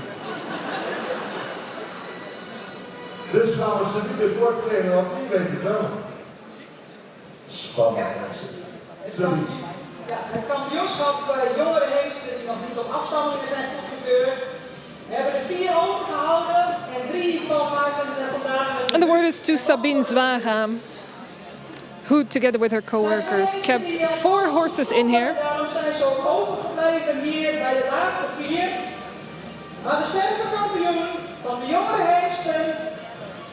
Dus gaan we ze niet het woord geven, want die weet het wel. Spannend, mensen. Sorry. Ja, het kampioenschap jongere hengsten die nog niet op afstandingen zijn goedgekeurd. We hebben er 4 overgehouden en 3 van maken vandaag. And the word is to Sabine Zwaga, who together with her co-workers kept 4 horses in here. Daarom zijn ze ook overgebleven hier bij de laatste 4. Maar de cijferkampioen van de jongere hengsten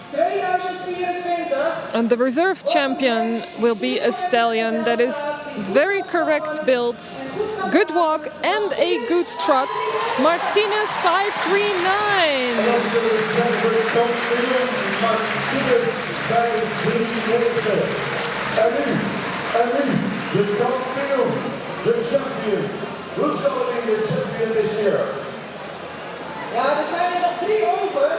2024. And the reserve champion will be a stallion that is very correct build, good walk and a good trot. Martinez 539. Dat is de cijferkampioen Martinez 539. En nu, de kampioen, de champion. Who's going to be the champion this year? Ja, er zijn er nog 3 over.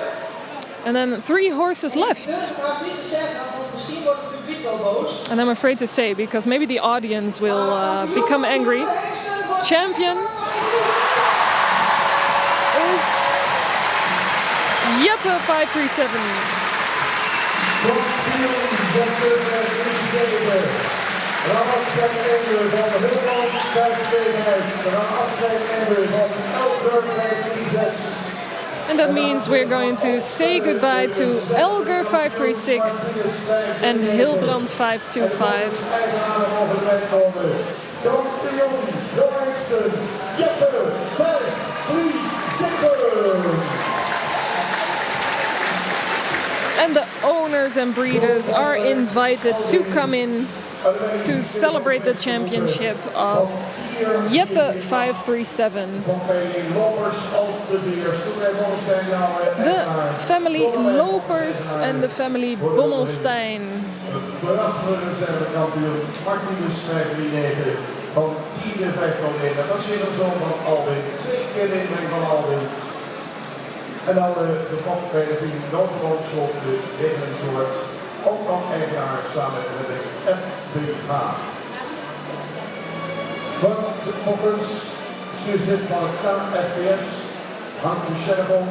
And then 3 horses Ik left. durf het haast niet te zeggen, want misschien wordt het publiek wel boos. And I'm afraid to say, because maybe the audience will become angry. Champion is Jeppe 537. Kampioen Jeppe 537. We gaan afscheid nemen van de Hilbrand 539. We gaan afscheid nemen van Elger 536. And that means we're going to say goodbye to Elger 536 and Hilbrand 525. Kampioen jongsten Jeppe 537. And the owners and breeders are invited to come in to celebrate the championship of Jeppe 537. The family Lopers and the family Bommelstein. Kampioen Martinez 539 van Tiende 501. Dat is weer een zoon van Alwin. 2 keer de inbreng van Alwin. En dan gevochten bij de vriend Notenboomschop, de regelingssoort. Ook nog eigenaar samen met de MBH. Van de fokkers, stuurzit van het KFPS, hangt de Chevron.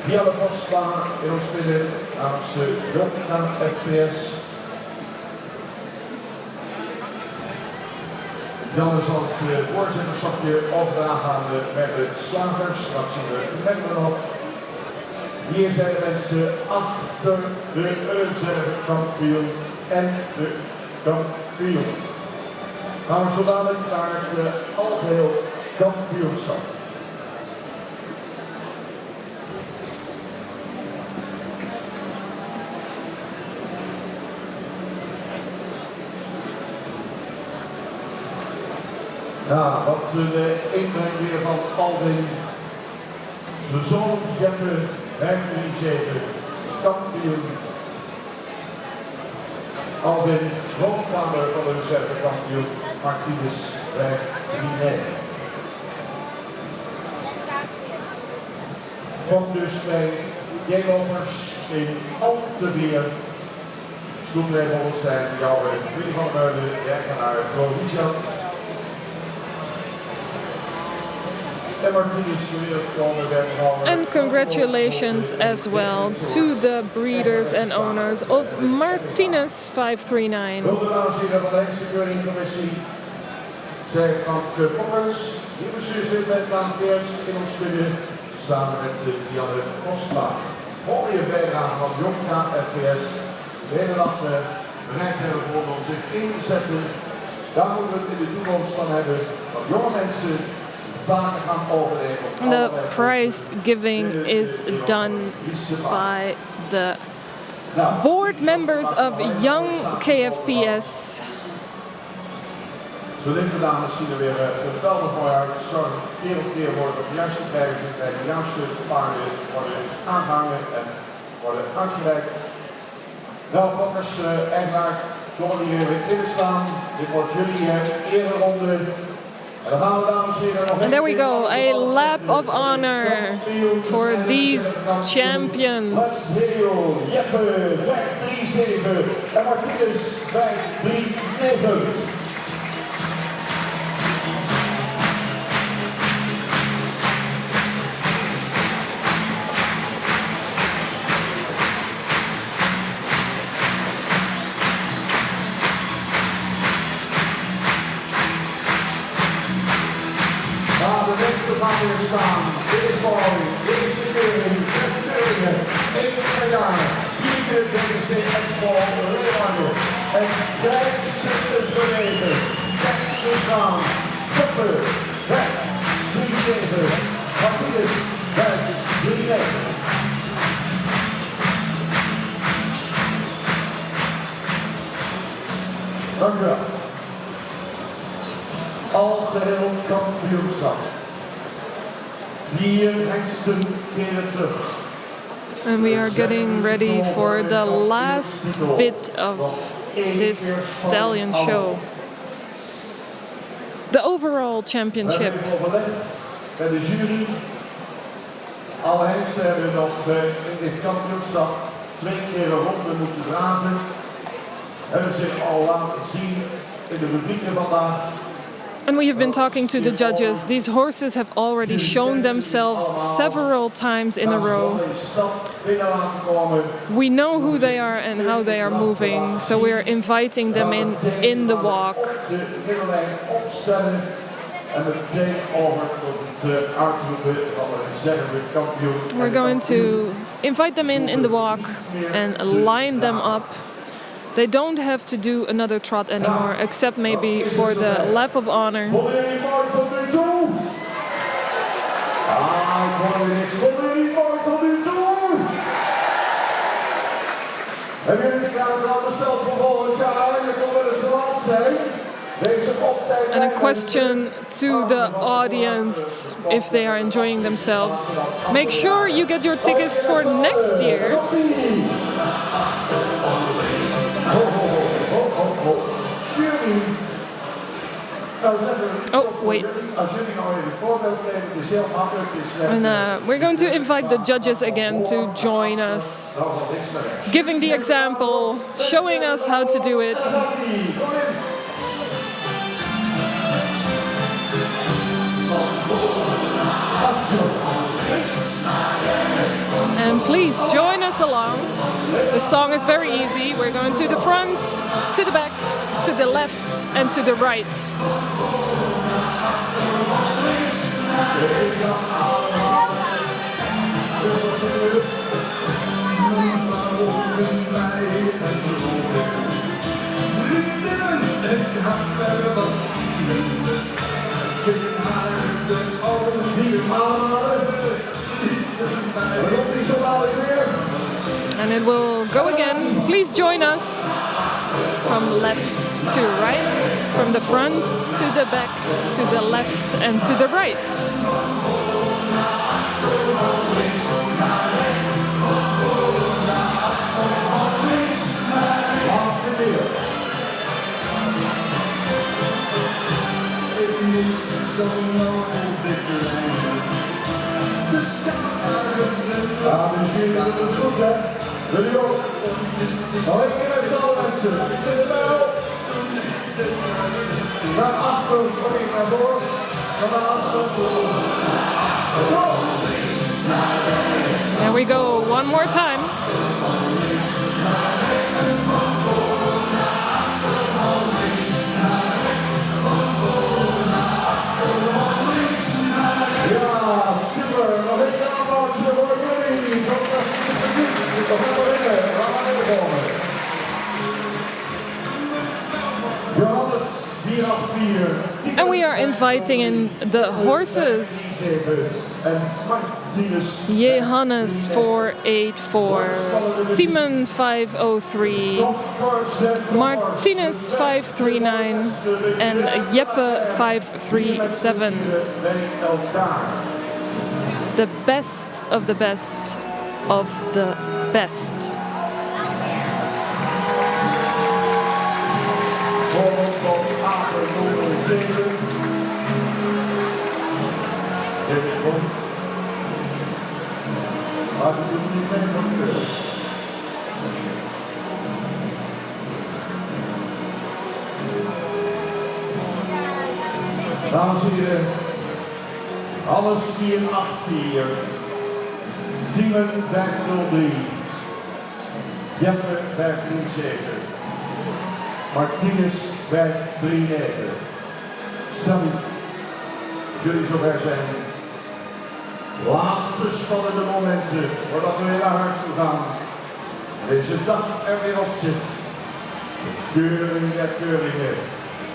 Dianne Postma in ons midden namens de KFPS. Janne zal het voorzitterschapje overdragen aan de Merle Slagers. Straks zien we Merle nog. Hier zijn de mensen achter de reservekampioen en de kampioen. Gaan we zo dadelijk naar het algeheel kampioenschap. Ja, wat de inbreng weer van Alwin. Zijn zoon Jeppe 537, kampioen. Alwin, grootvader van de reservekampioen Martinez 539. Komt dus bij Jeenlopers in al te weer. Stoelregels zijn jouw Willy van Meulen, werken naar Provinciat. En Martinez wereldkomen werden. And congratulations as well to the breeders and owners of Martinez 539. Hulde dames en heren van de Hengste Keuringscommissie. Zij Frank Poppers, die bestuur zit met KNPS in ons midden, samen met Janne Kostla. Mooie bijdrage van Jong KNPS. De hele dag bereid hebben om zich in te zetten. Daar moeten we het in de toekomst van hebben. Van jonge mensen die taken gaan overnemen. The prize giving is done by the board members of Young KFPS. Zo de dames zien er weer geweldig mooi uit. Zorg keer op keer worden op de juiste tijden zitten. De juiste paarden worden aangehangen en worden uitgereikt. Nou, fokkers, eigenaar, komen die weer in te staan. Dit wordt jullie ereronde. En dan gaan we, dames en heren, nog And there we go, a lap of honor for these champions. Latseo, Jeppe, 537 en Martinez 539. Ze gaan weer staan. Dit is mooi. Dit is de keuring. De keuringen. Eens per jaar. Hier de VDC Expo Leeuwarden. En kijk zitters bewegen. Kijk ze staan. Koppen. Weg. 3-7. Martinez. 5-3-9. Dank u wel. Al geheel kampioenschap. 4 hengsten keren terug. And we are getting ready for the last bit of this stallion show. The overall championship. We hebben overlegd bij de jury. Alle hengsten hebben nog in dit kampioenschap 2 keer een ronde moeten draven. Hebben zich al laten zien in de rubrieken vandaag. And we have been talking to the judges. These horses have already shown themselves several times in a row. We know who they are and how they are moving, so we are inviting them in the walk. We're going to invite them in the walk and line them up. They don't have to do another trot anymore, except maybe for the lap of honor. And a question to the audience, if they are enjoying themselves. Make sure you get your tickets for next year. Oh, wait. And we're going to invite the judges again to join us, giving the example, showing us how to do it. And please join us along. The song is very easy. We're going to the front, to the back, to the left, and to the right. And it will go again. Please join us from left to right, from the front to the back, to the left and to the right. It is so long, the Ja, de jury doet het goed, hè? Jullie ook? Nog één keer met z'n allen, mensen. Ik zit erbij op. Naar achter, oké, naar voren. Dan naar achter. There we go, one more time. Ja, super. Nog één keer applausje voor jullie. Fantastische publiek. We gaan erin. We gaan erin komen. Johannes 484. And we are inviting in the horses. En Martinus. Johannes 484, Timon 503, Martinus 539 en Jeppe 537. The best of the best of the best. Dit is goed. Maar die doet niet mee van de keuze. Dames en heren, alles 484, Timon 503, Jeppe 537, Martinus 539. Sammy, jullie zover zijn. Laatste spannende momenten voordat we weer naar huis toe gaan. Deze dag er weer op zit. De keuring der keuringen.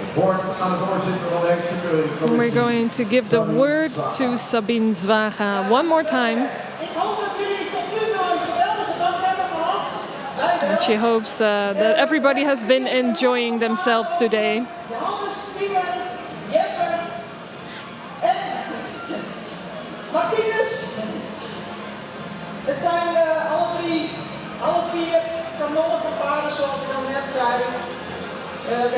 Het woord aan de voorzitter van de Hengse Keuring. We're going to give the word to Sabine Zwaga one more time. Ik hoop dat jullie tot nu toe een geweldige dag hebben gehad. Wij wel. And she hopes that everybody has been enjoying themselves today. Johannes, Timon, Jeppe en Martinus. Het zijn alle vier kanonnen van paarden zoals ik al net zei.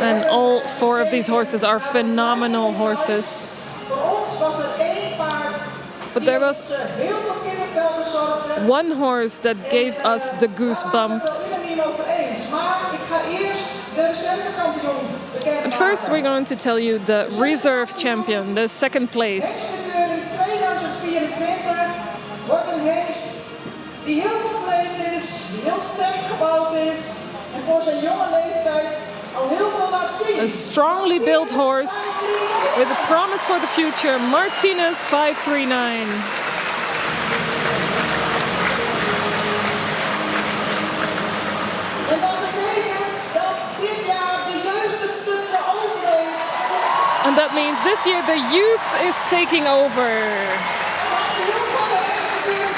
And all four of these horses are phenomenal horses. Voor ons was er één paard But there die was ons heel veel kippenvel bezorgde. one horse that gave us the goosebumps. Daar zijn we het niet over eens. Maar ik ga eerst de reservekampioen bekendmaken. But first we're going to tell you the reserve champion, the second place. Hengstenkeuring 2024 wordt een hengst die heel compleet is, die heel sterk gebouwd is en voor zijn jonge leeftijd al heel veel laat zien. A strongly built horse with a promise for the future, Martinus 539. En dat betekent dat dit jaar de jeugd het stukje overneemt. And that means this year the youth is taking over. Kampioen van de Hengstenkeuring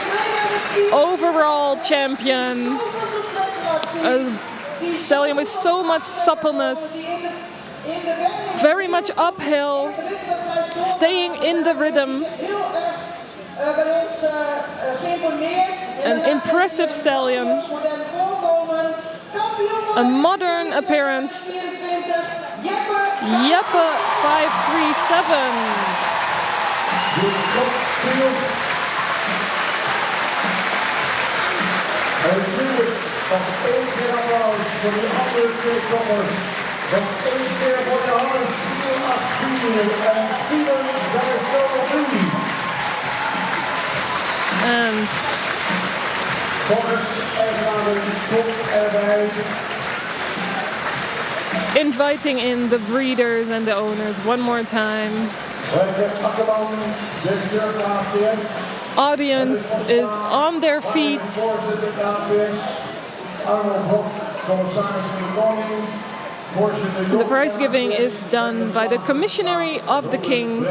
2024. Overall champion. Zoveel succes laat zien. A stallion with so much suppleness, very much uphill, staying in the rhythm. An impressive stallion. A modern appearance. Jeppe 537. Nog één keer applaus voor die andere twee koppers. Nog één keer voor Johannes 484 en Timon 503. And Koppers en mannen, kom erbij. inviting in the breeders and the owners one more time. Lekker Akkerman, directeur van APS. Audience is on their feet. Voorzitter APS. Arnold Blok, commissaris van de Koning. Voorzitter The prize giving is done by the Commissionary of the King,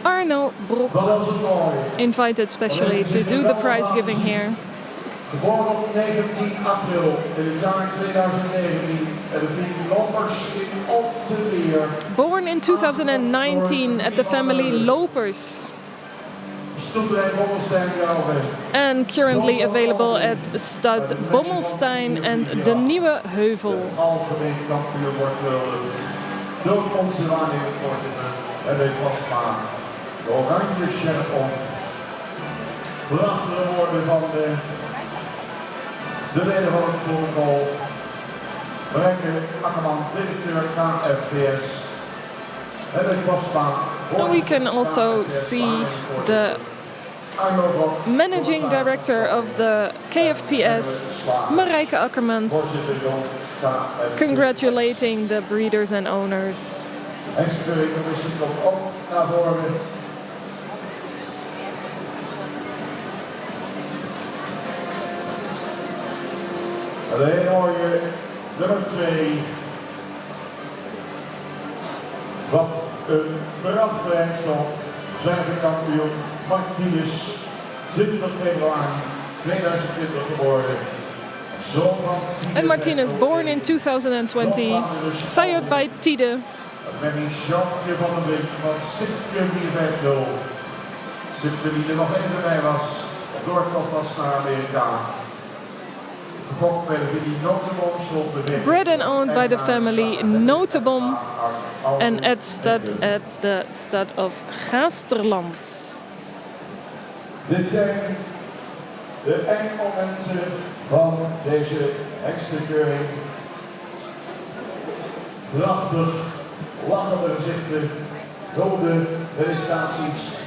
Arno Broek, Dat was het mooi. invited specially to do the prize giving here. Geboren op 19 april in het jaar 2019 en de vrienden Lopers in Alteveer. Born in 2019 at the family Lopers Stoeterij Bommelstein Jouwen. and currently available at Stud Bommelstein and de Nieuwe Heuvel. Algemeen kampioen wordt gehuldigd door onze waarnemend voorzitter en de Pasma. de oranje shirt om. Prachtige woorden van de leden van het protocol. Marijke Akkerman, directeur KFPS. Hendrik Bosma. And we can also see the managing director of the KFPS, Marijke Akkermans, congratulating the breeders and owners. Ex-commissie komt ook naar voren. De hele mooie nummer 2. Wat een prachtig kampioen Martinez, 20 februari 2020 geboren. And Martinez, born in 2020, sired by Tide. Benny Jean-Pierre van den Brink van Sipke 450. Sipke die er nog even bij was, op doortocht was naar Amerika. Gevolgd bij de Willy Notebom, slot de weg. Bred and owned by the family Notebom and at stud at the stud of Gaasterland. Dit zijn de eindmomenten van deze hekstenkeuring. Prachtig, lachende gezichten, rode felicitaties.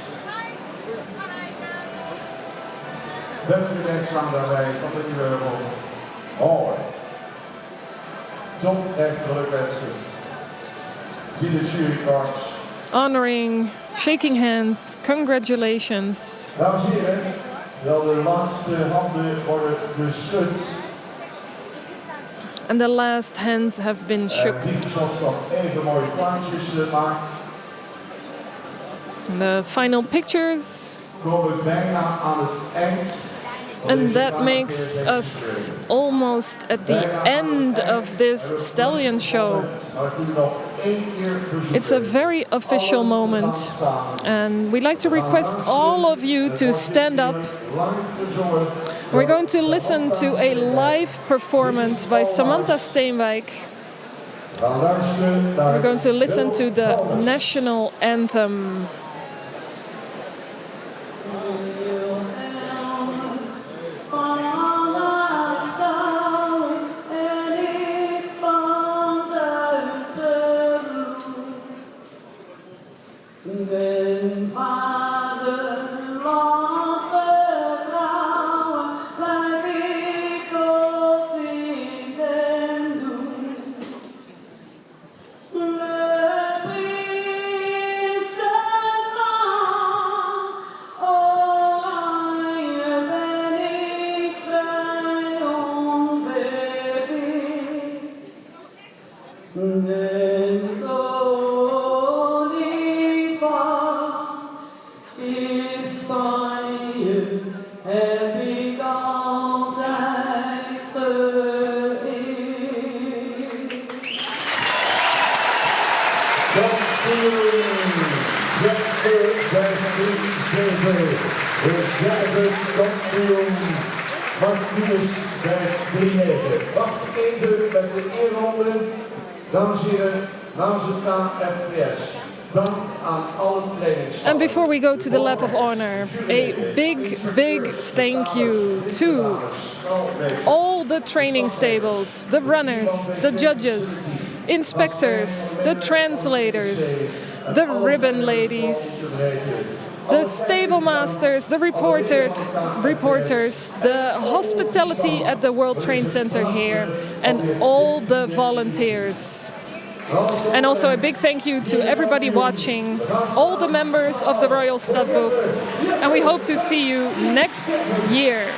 Welke mensen staan daarbij van de nieuwe Euro? Mooi. Tom heeft gelukwensen. Zie de jurycards. Honoring, shaking hands, congratulations. Dames en heren, terwijl de laatste handen worden geschud. And the last hands have been shook. Zoals nog even mooie plaatjes maakt. The final pictures. Komen we bijna aan het eind. And that makes us almost at the end of this stallion show. It's a very official moment, and we'd like to request all of you to stand up. We're going to listen to a live performance by Samantha Steenwijk. We're going to listen to the national anthem. Kampioen Martinez bij 3-9. Wacht even met de eerronde. Dames en heren, namens het KFPS. Dank aan alle trainingsstallen. And before we go to the lap of honor, a big thank you to all the training stables, the runners, the judges, inspectors, the translators, the ribbon ladies, the stable masters, the reporters, the hospitality at the World Trade Center here, and all the volunteers. And also a big thank you to everybody watching, all the members of the Royal Studbook, and we hope to see you next year.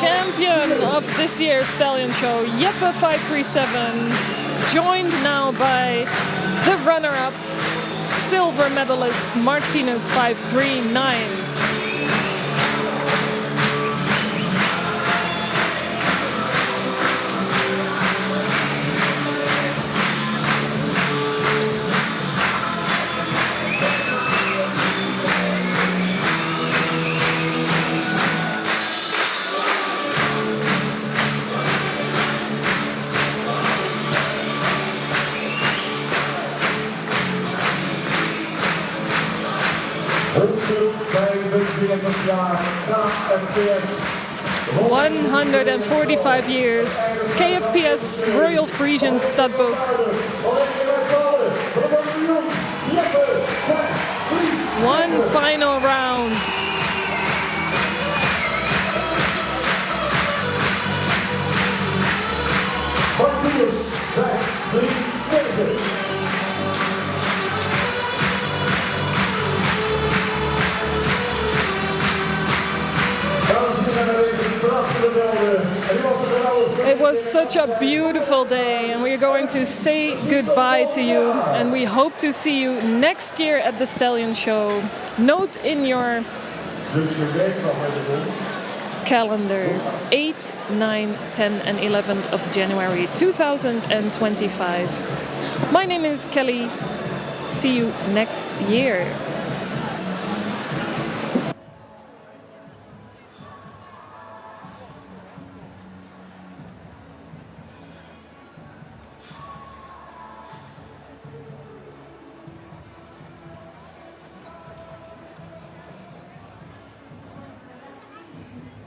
champion of this year's Stallion Show, Jeppe 537, joined now by the runner-up, silver medalist Martinez 539. jaar KFPS. 145 years. KFPS Royal Frisian Studbook. One final round. Martinez, back, 3 minutes. It was such a beautiful day, and we're going to say goodbye to you, and we hope to see you next year at the Stallion Show. Note in your calendar 8, 9, 10 and 11th of January 2025. My name is Kelly. See you next year.